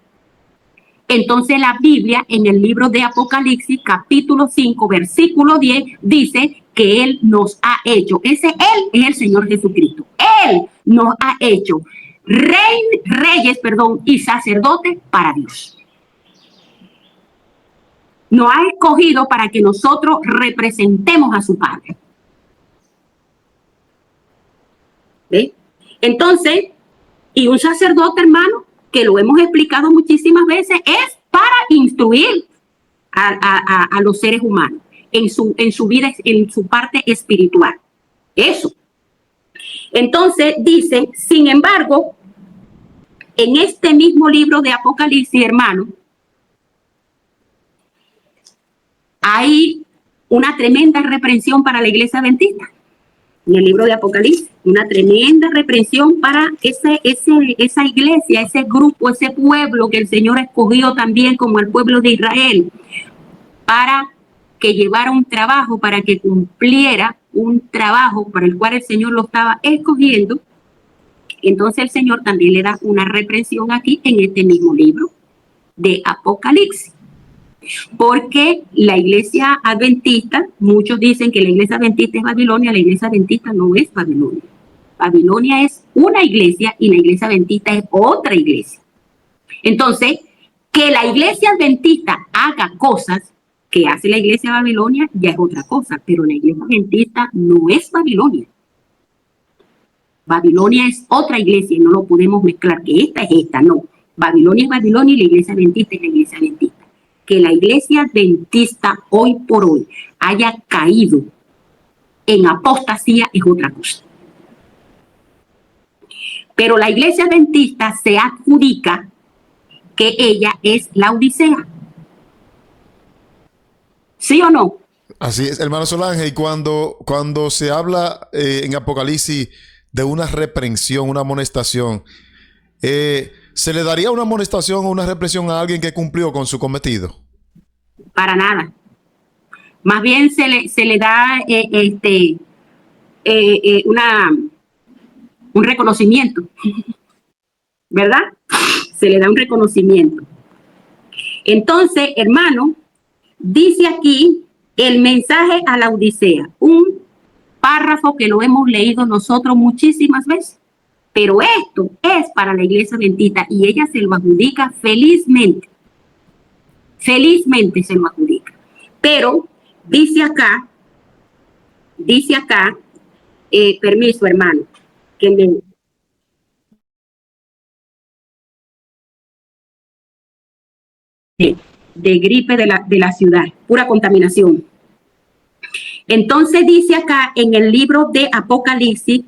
entonces la Biblia en el libro de Apocalipsis, capítulo 5, versículo 10, dice que Él nos ha hecho, ese Él es el Señor Jesucristo, Él nos ha hecho reyes y sacerdotes para Dios. Nos ha escogido para que nosotros representemos a su Padre. ¿Ve? Entonces, y un sacerdote, hermano, que lo hemos explicado muchísimas veces, es para instruir a los seres humanos en su vida, en su parte espiritual. Eso. Entonces, dice, sin embargo, en este mismo libro de Apocalipsis, hermano, hay una tremenda reprensión para la iglesia adventista. En el libro de Apocalipsis, una tremenda reprensión para esa iglesia, ese grupo, ese pueblo que el Señor escogió también como el pueblo de Israel, para que llevara un trabajo, para que cumpliera un trabajo para el cual el Señor lo estaba escogiendo. Entonces el Señor también le da una reprensión aquí en este mismo libro de Apocalipsis. Porque la iglesia adventista, muchos dicen que la iglesia adventista es Babilonia, la iglesia adventista no es Babilonia. Babilonia es una iglesia y la iglesia adventista es otra iglesia. Entonces, que la iglesia adventista haga cosas que hace la iglesia de Babilonia ya es otra cosa, pero la iglesia adventista no es Babilonia. Babilonia es otra iglesia y no lo podemos mezclar, que esta es esta, no. Babilonia es Babilonia y la iglesia adventista es la iglesia adventista. Que la iglesia adventista hoy por hoy haya caído en apostasía es otra cosa. Pero la iglesia adventista se adjudica que ella es la Odisea. ¿Sí o no? Así es, hermano Solange, y cuando se habla en Apocalipsis de una reprensión, una amonestación, ¿se le daría una amonestación o una represión a alguien que cumplió con su cometido? Para nada. Más bien se le da un reconocimiento, ¿verdad? Se le da un reconocimiento. Entonces, hermano, dice aquí el mensaje a la Odisea, un párrafo que lo hemos leído nosotros muchísimas veces, pero esto es para la iglesia adventista y ella se lo adjudica felizmente. Felizmente se lo adjudica. Pero dice acá, permiso, hermano, que me... de gripe de la ciudad, pura contaminación. Entonces dice acá en el libro de Apocalipsis,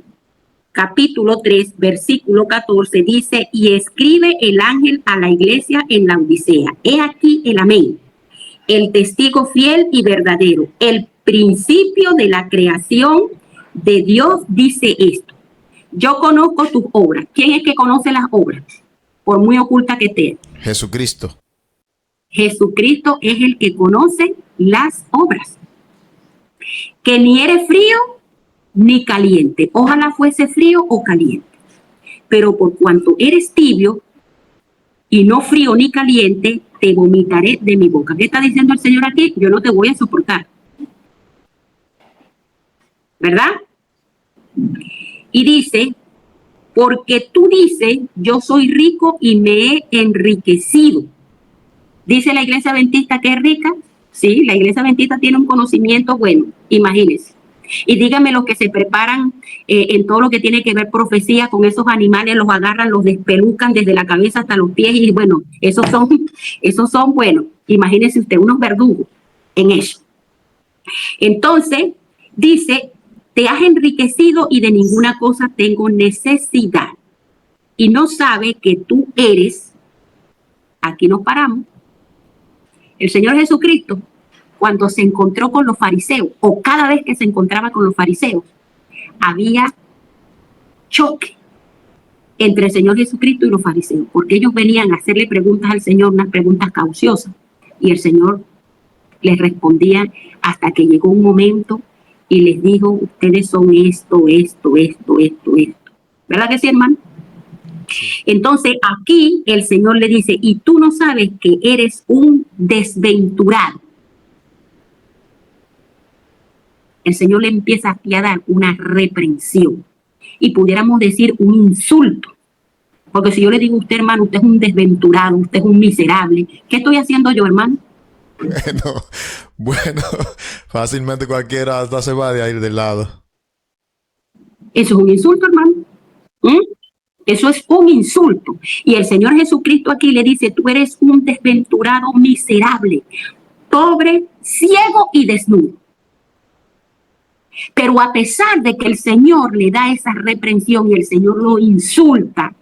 capítulo 3, versículo 14, dice, y escribe el ángel a la iglesia en la Odisea. He aquí el amén, el testigo fiel y verdadero, el principio de la creación de Dios dice esto. Yo conozco tus obras. ¿Quién es que conoce las obras? Por muy oculta que esté. Jesucristo. Jesucristo es el que conoce las obras. Que ni eres frío ni caliente. Ojalá fuese frío o caliente. Pero por cuanto eres tibio y no frío ni caliente, te vomitaré de mi boca. ¿Qué está diciendo el Señor aquí? Yo no te voy a soportar. ¿Verdad? Y dice, porque tú dices, yo soy rico y me he enriquecido. Dice la iglesia adventista que es rica. Sí, la iglesia adventista tiene un conocimiento bueno, imagínense. Y díganme los que se preparan en todo lo que tiene que ver profecía con esos animales, los agarran, los despelucan desde la cabeza hasta los pies y bueno, esos son bueno, imagínense usted, unos verdugos en eso. Entonces, dice, te has enriquecido y de ninguna cosa tengo necesidad. Y no sabe que tú eres, aquí nos paramos, el Señor Jesucristo, cuando se encontró con los fariseos, o cada vez que se encontraba con los fariseos, había choque entre el Señor Jesucristo y los fariseos, porque ellos venían a hacerle preguntas al Señor, unas preguntas cauciosas, y el Señor les respondía hasta que llegó un momento y les dijo, ustedes son esto. ¿Verdad que sí, hermano? Entonces aquí el Señor le dice, y tú no sabes que eres un desventurado. El Señor le empieza aquí a dar una reprensión y pudiéramos decir un insulto. Porque si yo le digo a usted, hermano, usted es un desventurado, usted es un miserable, ¿qué estoy haciendo yo, hermano? Bueno, fácilmente cualquiera hasta se va de ahí del lado. Eso es un insulto, hermano. Eso es un insulto. Y el Señor Jesucristo aquí le dice, tú eres un desventurado miserable, pobre, ciego y desnudo. Pero a pesar de que el Señor le da esa reprensión y el Señor lo insulta,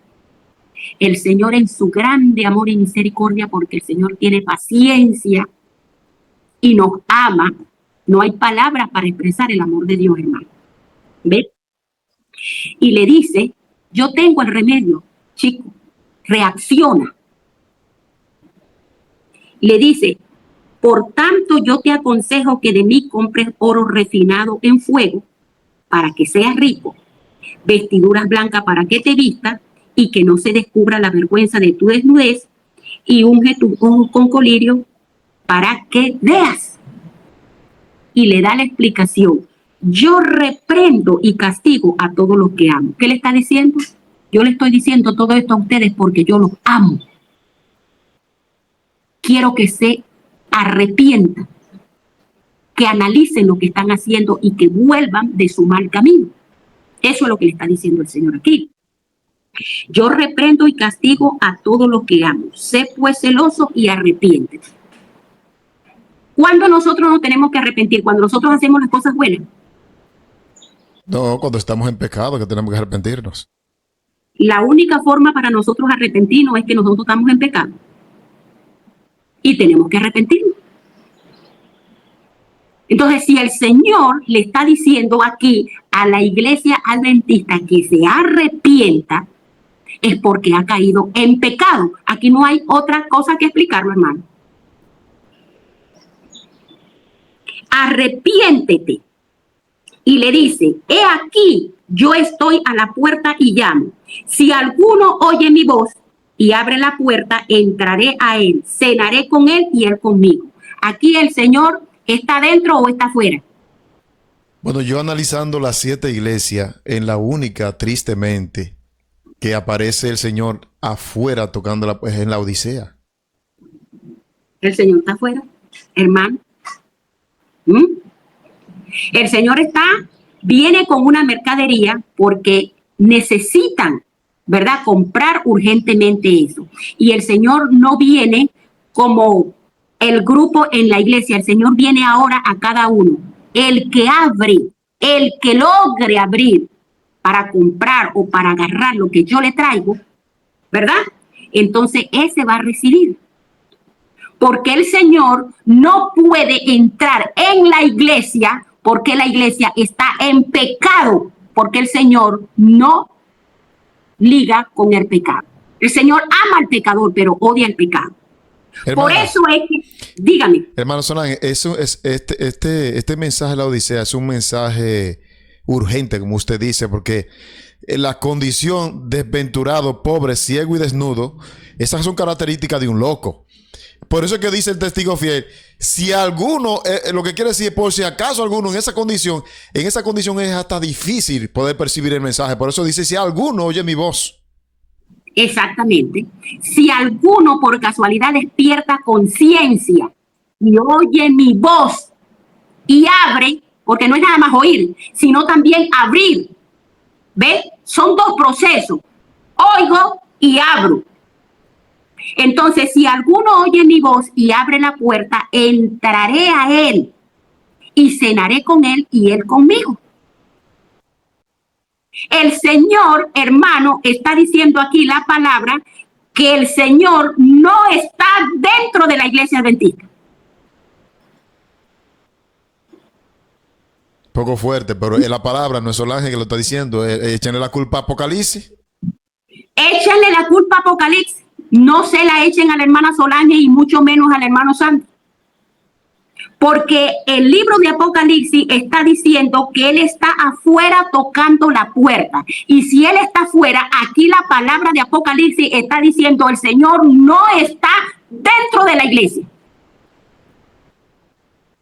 el Señor en su grande amor y misericordia, porque el Señor tiene paciencia y nos ama, no hay palabras para expresar el amor de Dios, hermano. ¿Ve? Y le dice, yo tengo el remedio, chico, reacciona. Le dice, por tanto yo te aconsejo que de mí compres oro refinado en fuego para que seas rico, vestiduras blancas para que te vistas y que no se descubra la vergüenza de tu desnudez, y unge tus ojos con colirio para que veas. Y le da la explicación. Yo reprendo y castigo a todos los que amo. ¿Qué le está diciendo? Yo le estoy diciendo todo esto a ustedes porque yo los amo. Quiero que se arrepientan, que analicen lo que están haciendo y que vuelvan de su mal camino. Eso es lo que le está diciendo el Señor aquí. Yo reprendo y castigo a todos los que amo. Sé pues celoso y arrepiéntete. ¿Cuándo nosotros nos tenemos que arrepentir? Cuando nosotros hacemos las cosas buenas. No, cuando estamos en pecado que tenemos que arrepentirnos. La única forma para nosotros arrepentirnos es que nosotros estamos en pecado. Y tenemos que arrepentirnos. Entonces, si el Señor le está diciendo aquí a la iglesia adventista que se arrepienta, es porque ha caído en pecado. Aquí no hay otra cosa que explicarlo, hermano. Arrepiéntete. Y le dice, he aquí, yo estoy a la puerta y llamo. Si alguno oye mi voz y abre la puerta, entraré a él, cenaré con él y él conmigo. Aquí el Señor está dentro o está afuera. Bueno, yo analizando las 7 iglesias, en la única, tristemente, que aparece el Señor afuera tocándola, pues en la Odisea. El Señor está afuera, hermano. El Señor viene con una mercadería porque necesitan, ¿verdad?, comprar urgentemente eso. Y el Señor no viene como el grupo en la iglesia. El Señor viene ahora a cada uno. El que abre, el que logre abrir para comprar o para agarrar lo que yo le traigo, ¿verdad? Entonces ese va a recibir. Porque el Señor no puede entrar en la iglesia porque la iglesia está en pecado, porque el Señor no liga con el pecado. El Señor ama al pecador, pero odia el pecado. Hermanos, por eso es que, dígame. Hermano Solán, eso es este mensaje de la Odisea es un mensaje urgente, como usted dice, porque la condición desventurado, pobre, ciego y desnudo, esas son características de un loco. Por eso es que dice el testigo fiel, si alguno, lo que quiere decir, por si acaso alguno en esa condición es hasta difícil poder percibir el mensaje. Por eso dice, si alguno oye mi voz. Exactamente. Si alguno por casualidad despierta conciencia y oye mi voz y abre, porque no es nada más oír, sino también abrir. ¿Ves? Son dos procesos. Oigo y abro. Entonces, si alguno oye mi voz y abre la puerta, entraré a él y cenaré con él y él conmigo. El Señor, hermano, está diciendo aquí la palabra que el Señor no está dentro de la iglesia adventista. Poco fuerte, pero en la palabra no es Solange que lo está diciendo. Échenle la culpa a Apocalipsis. Échenle la culpa a Apocalipsis. No se la echen a la hermana Solange y mucho menos al hermano Santo. Porque el libro de Apocalipsis está diciendo que él está afuera tocando la puerta. Y si él está afuera, aquí la palabra de Apocalipsis está diciendo el Señor no está dentro de la iglesia.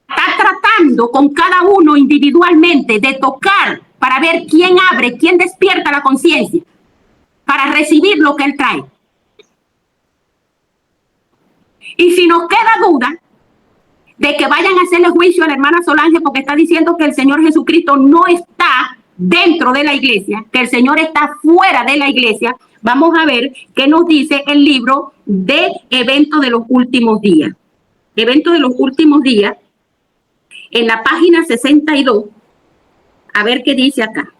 Está tratando con cada uno individualmente de tocar para ver quién abre, quién despierta la conciencia para recibir lo que él trae. Y si nos queda duda de que vayan a hacerle juicio a la hermana Solange porque está diciendo que el Señor Jesucristo no está dentro de la iglesia, que el Señor está fuera de la iglesia, vamos a ver qué nos dice el libro de Eventos de los Últimos Días. Eventos de los Últimos Días, en la página 62, a ver qué dice acá.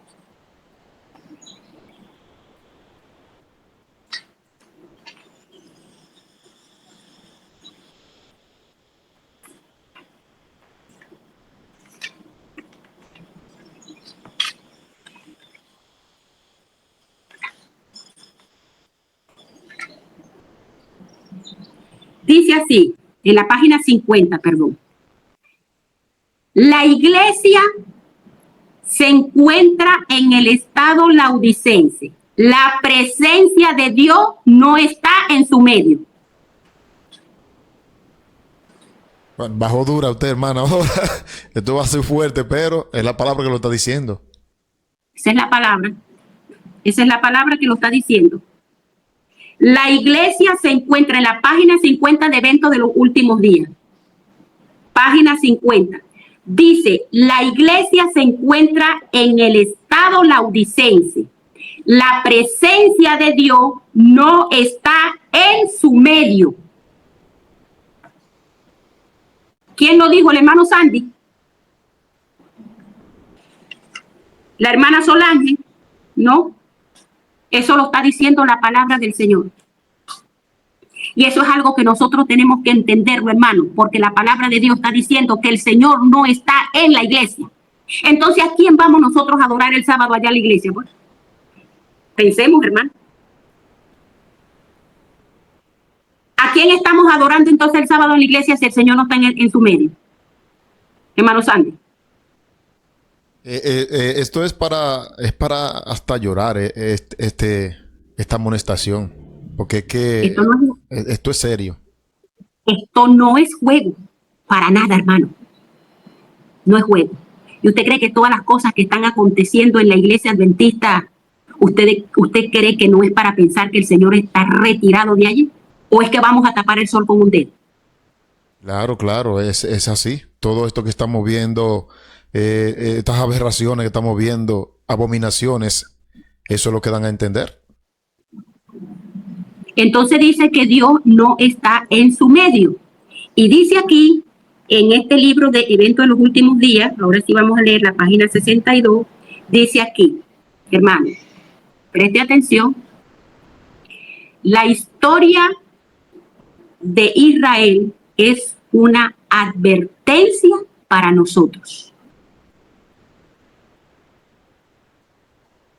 Dice así, en la página 50, perdón. La iglesia se encuentra en el estado laodicense. La presencia de Dios no está en su medio. Bueno, bajó dura usted, hermano. Esto va a ser fuerte, pero es la palabra que lo está diciendo. Esa es la palabra. Esa es la palabra que lo está diciendo. La iglesia se encuentra en la página 50 de Eventos de los Últimos Días. Página 50. Dice, la iglesia se encuentra en el estado laodicense. La presencia de Dios no está en su medio. ¿Quién lo dijo? El hermano Sandy. La hermana Solange. No. Eso lo está diciendo la palabra del Señor. Y eso es algo que nosotros tenemos que entenderlo, hermano, porque la palabra de Dios está diciendo que el Señor no está en la iglesia. Entonces, ¿a quién vamos nosotros a adorar el sábado allá a la iglesia? Bueno, pensemos, hermano. ¿A quién estamos adorando entonces el sábado en la iglesia si el Señor no está en su medio? Hermano Sandy. Esto es para hasta llorar, esta amonestación, porque es que esto es serio. Esto no es juego, para nada, hermano. No es juego. ¿Y usted cree que todas las cosas que están aconteciendo en la iglesia adventista, usted cree que no es para pensar que el Señor está retirado de allí? ¿O es que vamos a tapar el sol con un dedo? Claro, es así. Todo esto que estamos viendo, estas aberraciones que estamos viendo, abominaciones, eso es lo que dan a entender. Entonces dice que Dios no está en su medio. Y dice aquí, en este libro de Eventos de los Últimos Días, ahora sí vamos a leer la página 62, dice aquí, hermano, preste atención, la historia de Israel es una advertencia para nosotros.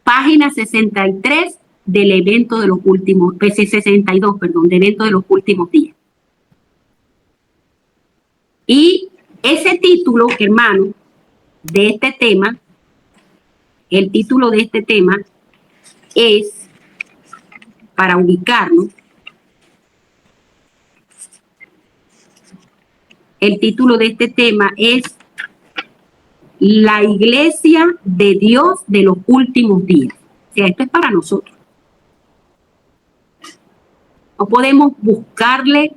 Página 63 del evento de los últimos, 62, perdón, del evento de los últimos días. Y ese título, hermano, de este tema, el título de este tema es, para ubicarnos, el título de este tema es La Iglesia de Dios de los últimos días. O sea, esto es para nosotros. No podemos buscarle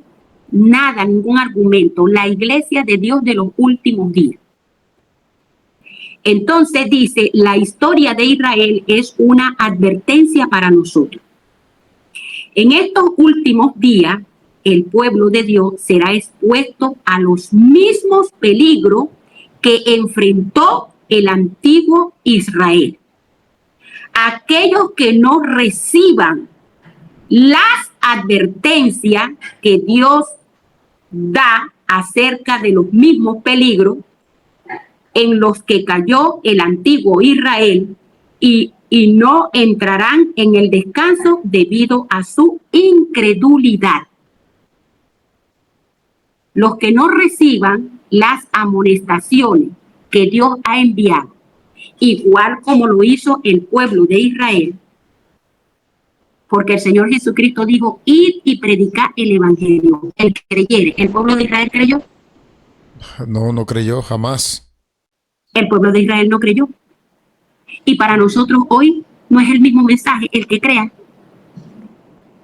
nada, ningún argumento. La Iglesia de Dios de los últimos días. Entonces dice, la historia de Israel es una advertencia para nosotros. En estos últimos días, el pueblo de Dios será expuesto a los mismos peligros que enfrentó el antiguo Israel. Aquellos que no reciban las advertencias que Dios da acerca de los mismos peligros en los que cayó el antiguo Israel y no entrarán en el descanso debido a su incredulidad. Los que no reciban las amonestaciones que Dios ha enviado, igual como lo hizo el pueblo de Israel, porque el Señor Jesucristo dijo, id y predicad el evangelio. El que creyere, ¿el pueblo de Israel creyó? No creyó jamás. El pueblo de Israel no creyó. Y para nosotros hoy no es el mismo mensaje, el que crea.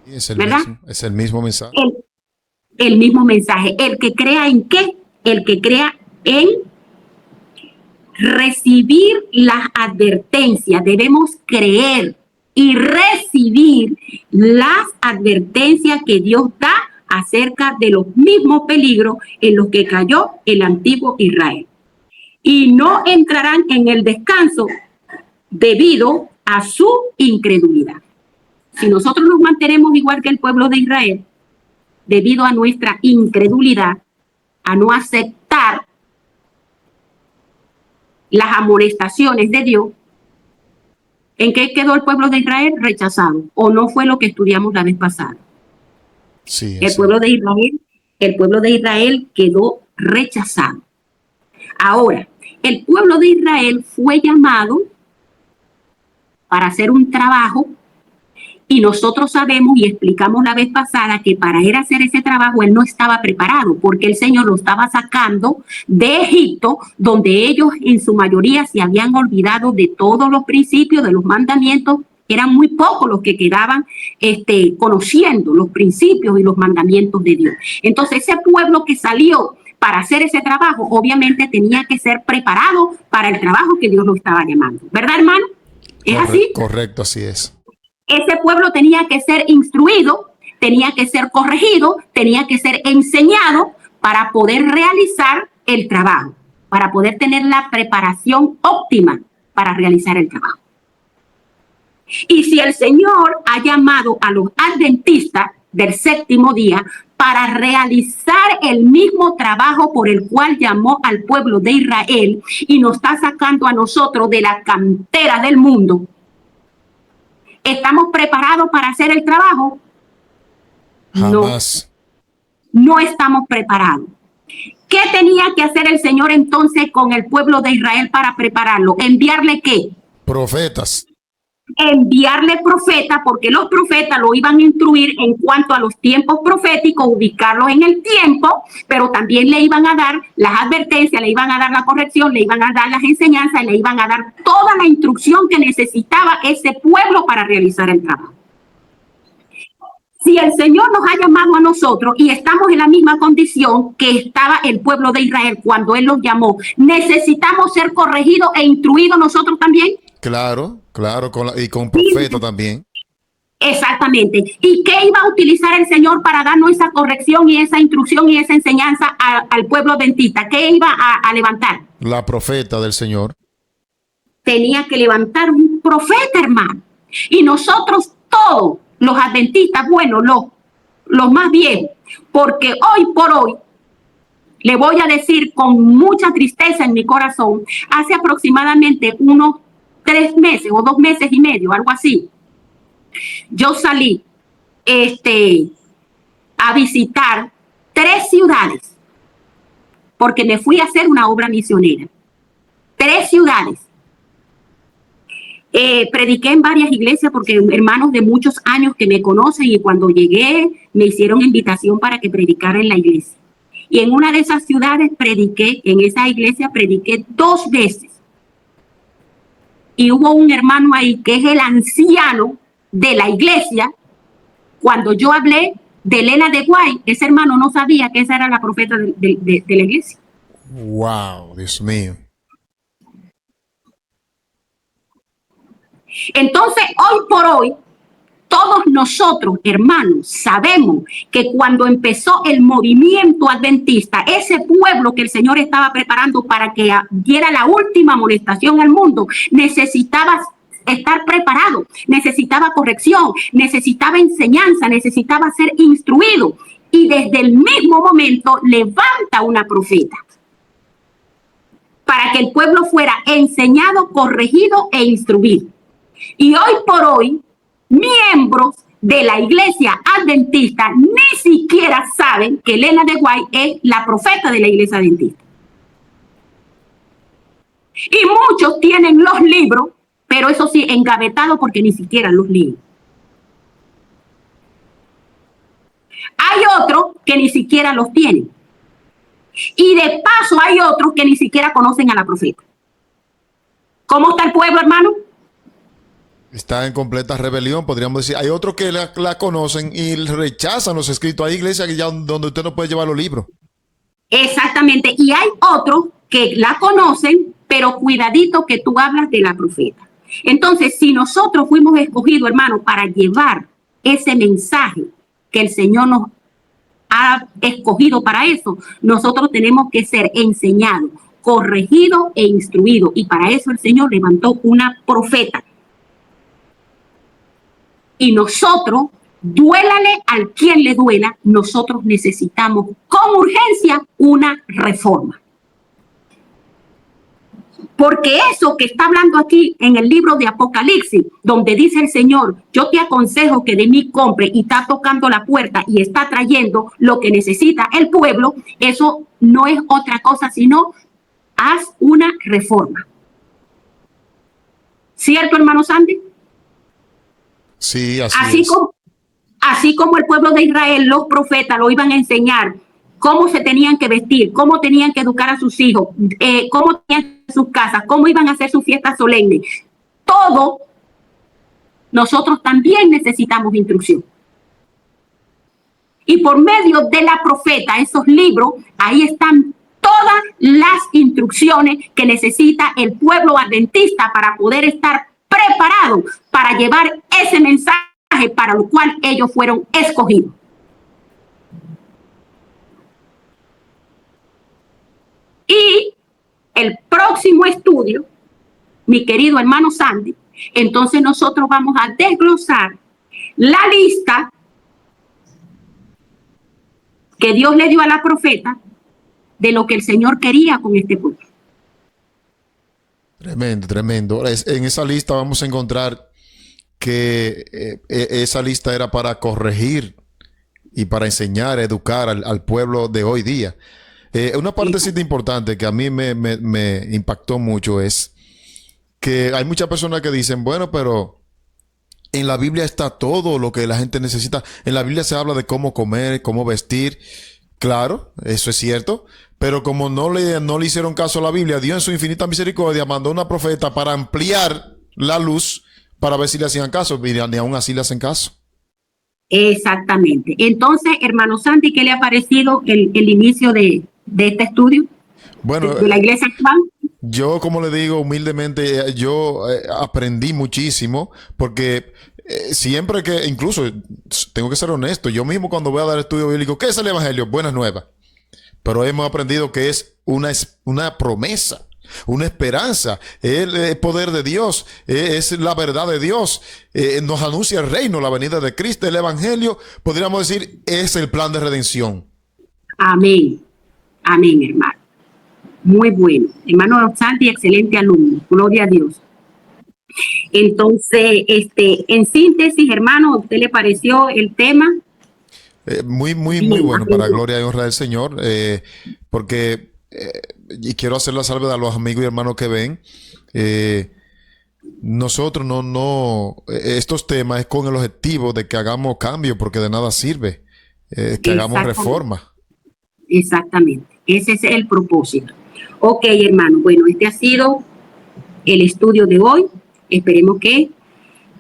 Es el ¿verdad? Es el mismo mensaje. El mismo mensaje. ¿El que crea en qué? El que crea en recibir las advertencias. Debemos creer y recibir las advertencias que Dios da acerca de los mismos peligros en los que cayó el antiguo Israel. Y no entrarán en el descanso debido a su incredulidad. Si nosotros nos mantenemos igual que el pueblo de Israel, debido a nuestra incredulidad, a no aceptar las amonestaciones de Dios, ¿en qué quedó el pueblo de Israel? Rechazado. ¿O no fue lo que estudiamos la vez pasada? Sí, El pueblo de Israel quedó rechazado. Ahora, el pueblo de Israel fue llamado para hacer un trabajo y nosotros sabemos y explicamos la vez pasada que para él hacer ese trabajo él no estaba preparado porque el Señor lo estaba sacando de Egipto, donde ellos en su mayoría se habían olvidado de todos los principios, de los mandamientos. Eran muy pocos los que quedaban conociendo los principios y los mandamientos de Dios. Entonces ese pueblo que salió para hacer ese trabajo obviamente tenía que ser preparado para el trabajo que Dios lo estaba llamando. ¿Verdad, hermano? ¿Es así? Correcto, así es. Ese pueblo tenía que ser instruido, tenía que ser corregido, tenía que ser enseñado para poder realizar el trabajo, para poder tener la preparación óptima para realizar el trabajo. Y si el Señor ha llamado a los adventistas del séptimo día para realizar el mismo trabajo por el cual llamó al pueblo de Israel y nos está sacando a nosotros de la cantera del mundo, ¿estamos preparados para hacer el trabajo? Jamás. No estamos preparados. ¿Qué tenía que hacer el Señor entonces con el pueblo de Israel para prepararlo? ¿Enviarle qué? Profetas. Enviarle profetas, porque los profetas lo iban a instruir en cuanto a los tiempos proféticos, ubicarlos en el tiempo, pero también le iban a dar las advertencias, le iban a dar la corrección, le iban a dar las enseñanzas, le iban a dar toda la instrucción que necesitaba ese pueblo para realizar el trabajo. Si el Señor nos ha llamado a nosotros y estamos en la misma condición que estaba el pueblo de Israel cuando Él los llamó, ¿necesitamos ser corregidos e instruidos nosotros también? Claro, y con profeta también. Exactamente. ¿Y qué iba a utilizar el Señor para darnos esa corrección y esa instrucción y esa enseñanza al pueblo adventista? ¿Qué iba a levantar? La profeta del Señor. Tenía que levantar un profeta, hermano. Y nosotros todos, los adventistas, bueno, los más viejos, porque hoy por hoy, le voy a decir con mucha tristeza en mi corazón, hace aproximadamente unos 3 meses o 2 meses y medio, algo así, yo salí a visitar 3 ciudades, porque me fui a hacer una obra misionera. 3 ciudades. Prediqué en varias iglesias porque hermanos de muchos años que me conocen y cuando llegué me hicieron invitación para que predicara en la iglesia. Y en una de esas ciudades prediqué, en esa iglesia prediqué 2 veces. Y hubo un hermano ahí que es el anciano de la iglesia. Cuando yo hablé de Elena de White, ese hermano no sabía que esa era la profeta de la iglesia. Wow, Dios mío. Entonces, hoy por hoy, todos nosotros, hermanos, sabemos que cuando empezó el movimiento adventista, ese pueblo que el Señor estaba preparando para que diera la última amonestación al mundo, necesitaba estar preparado, necesitaba corrección, necesitaba enseñanza, necesitaba ser instruido. Y desde el mismo momento levanta una profeta para que el pueblo fuera enseñado, corregido e instruido. Y hoy por hoy, miembros de la iglesia adventista ni siquiera saben que Elena de White es la profeta de la iglesia adventista. Y muchos tienen los libros, pero eso sí, engavetados porque ni siquiera los leen. Hay otros que ni siquiera los tienen. Y de paso hay otros que ni siquiera conocen a la profeta. ¿Cómo está el pueblo, hermano? Está en completa rebelión, podríamos decir. Hay otros que la conocen y rechazan los escritos. Hay iglesias donde usted no puede llevar los libros. Exactamente. Y hay otros que la conocen, pero cuidadito que tú hablas de la profeta. Entonces, si nosotros fuimos escogidos, hermano, para llevar ese mensaje que el Señor nos ha escogido para eso, nosotros tenemos que ser enseñados, corregidos e instruidos. Y para eso el Señor levantó una profeta. Y nosotros, duélale al quien le duela, nosotros necesitamos con urgencia una reforma. Porque eso que está hablando aquí en el libro de Apocalipsis, donde dice el Señor, yo te aconsejo que de mí compre y está tocando la puerta y está trayendo lo que necesita el pueblo, eso no es otra cosa sino haz una reforma. ¿Cierto, hermano Sandy? Sí, así es. Así como el pueblo de Israel, los profetas lo iban a enseñar cómo se tenían que vestir, cómo tenían que educar a sus hijos, cómo tenían sus casas, cómo iban a hacer sus fiestas solemnes. Todo, nosotros también necesitamos instrucción. Y por medio de la profeta, esos libros, ahí están todas las instrucciones que necesita el pueblo adventista para poder estar preparado para llevar ese mensaje para lo cual ellos fueron escogidos. Y el próximo estudio, mi querido hermano Sandy, entonces nosotros vamos a desglosar la lista que Dios le dio a la profeta de lo que el Señor quería con este pueblo. Tremendo, tremendo. En esa lista vamos a encontrar que esa lista era para corregir y para enseñar, educar al pueblo de hoy día. Una partecita importante que a mí me impactó mucho es que hay muchas personas que dicen, bueno, pero en la Biblia está todo lo que la gente necesita. En la Biblia se habla de cómo comer, cómo vestir. Claro, eso es cierto. Pero como no le hicieron caso a la Biblia, Dios en su infinita misericordia mandó una profeta para ampliar la luz para ver si le hacían caso. Mira, ni aún así le hacen caso. Exactamente. Entonces, hermano Santi, ¿qué le ha parecido el inicio de este estudio? Bueno, de la iglesia actual. Yo, como le digo humildemente, yo aprendí muchísimo porque siempre que, incluso, tengo que ser honesto, yo mismo cuando voy a dar estudio bíblico, ¿qué es el evangelio? Buenas nuevas. Pero hemos aprendido que es una promesa, una esperanza, el poder de Dios, es la verdad de Dios, nos anuncia el reino, la venida de Cristo, el evangelio, podríamos decir, es el plan de redención. Amén, amén, hermano. Muy bueno. Hermano Santi, excelente alumno, gloria a Dios. Entonces, en síntesis, hermano, ¿a usted le pareció el tema? Muy bueno, para gloria y honra del Señor, porque y quiero hacer la salvedad a los amigos y hermanos que ven. nosotros estos temas es con el objetivo de que hagamos cambio, porque de nada sirve que hagamos reforma. Exactamente, ese es el propósito. Ok, hermano, bueno, este ha sido el estudio de hoy. Esperemos que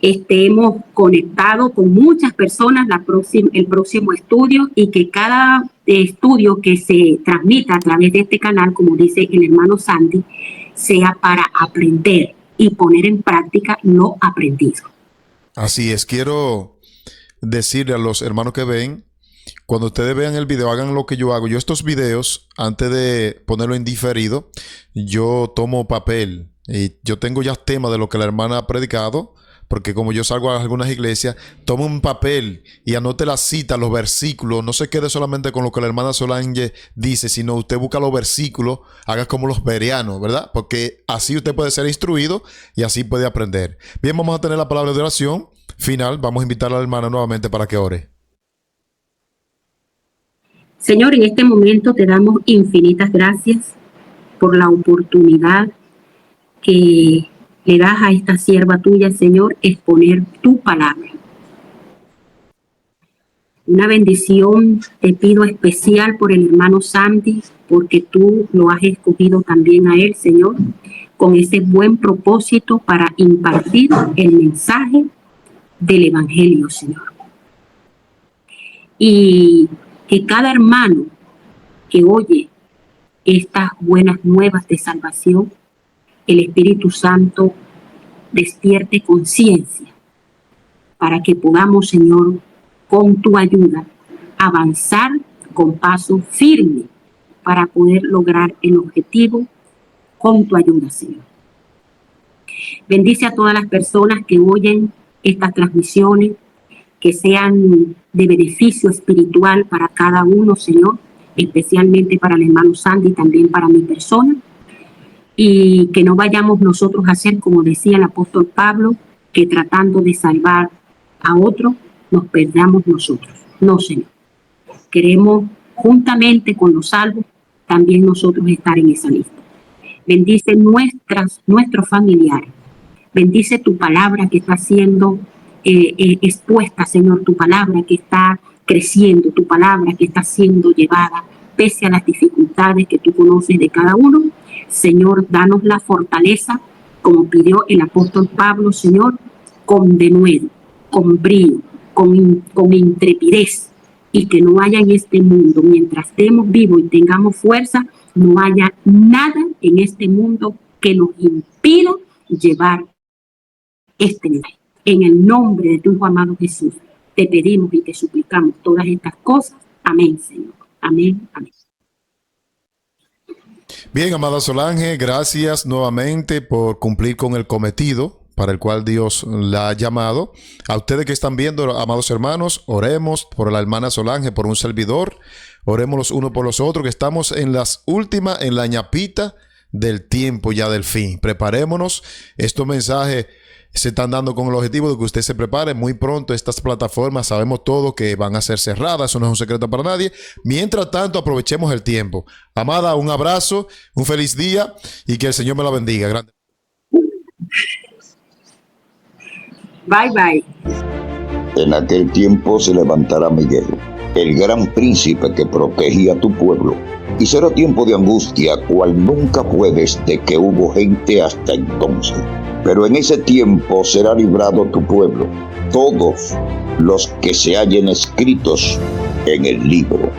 estemos conectados con muchas personas el próximo estudio, y que cada estudio que se transmita a través de este canal, como dice el hermano Sandy, sea para aprender y poner en práctica lo aprendido. Así es, quiero decirle a los hermanos que ven, cuando ustedes vean el video, hagan lo que yo hago. Yo estos videos, antes de ponerlo en diferido, yo tomo papel y yo tengo ya temas de lo que la hermana ha predicado, porque como yo salgo a algunas iglesias, tomo un papel y anote las citas, los versículos. No se quede solamente con lo que la hermana Solange dice, sino usted busca los versículos, haga como los bereanos, ¿verdad? Porque así usted puede ser instruido y así puede aprender. Bien, vamos a tener la palabra de oración final. Vamos a invitar a la hermana nuevamente para que ore. Señor, en este momento te damos infinitas gracias por la oportunidad que le das a esta sierva tuya, Señor, exponer tu palabra. Una bendición te pido especial por el hermano Sandy, porque tú lo has escogido también a él, Señor, con ese buen propósito para impartir el mensaje del Evangelio, Señor. Y que cada hermano que oye estas buenas nuevas de salvación, el Espíritu Santo despierte conciencia para que podamos, Señor, con tu ayuda, avanzar con paso firme para poder lograr el objetivo con tu ayuda, Señor. Bendice a todas las personas que oyen estas transmisiones, que sean de beneficio espiritual para cada uno, Señor, especialmente para el hermano Sandy, también para mi persona, y que no vayamos nosotros a hacer, como decía el apóstol Pablo, que tratando de salvar a otro, nos perdamos nosotros. No, Señor. Queremos, juntamente con los salvos, también nosotros estar en esa lista. Bendice nuestros familiares. Bendice tu palabra que está siendo expuesta, Señor, tu palabra que está creciendo, tu palabra que está siendo llevada, pese a las dificultades que tú conoces de cada uno. Señor, danos la fortaleza, como pidió el apóstol Pablo, Señor, con denuedo, con brío, con intrepidez, y que no haya en este mundo, mientras estemos vivos y tengamos fuerza, no haya nada en este mundo que nos impida llevar este nivel. En el nombre de tu Hijo amado Jesús, te pedimos y te suplicamos todas estas cosas. Amén, Señor. Amén, amén. Bien, amada Solange, gracias nuevamente por cumplir con el cometido para el cual Dios la ha llamado. A ustedes que están viendo, amados hermanos, oremos por la hermana Solange, por un servidor. Oremos los unos por los otros, que estamos en las últimas, en la ñapita del tiempo ya del fin. Preparémonos. Estos mensajes se están dando con el objetivo de que usted se prepare. Muy pronto estas plataformas, sabemos todos que van a ser cerradas, eso no es un secreto para nadie. Mientras tanto, aprovechemos el tiempo. Amada, un abrazo, un feliz día y que el Señor me la bendiga. Grande. Bye, bye. En aquel tiempo se levantará Miguel, el gran príncipe que protegía a tu pueblo, y será tiempo de angustia, cual nunca fue desde que hubo gente hasta entonces. Pero en ese tiempo será librado tu pueblo, todos los que se hallen escritos en el libro.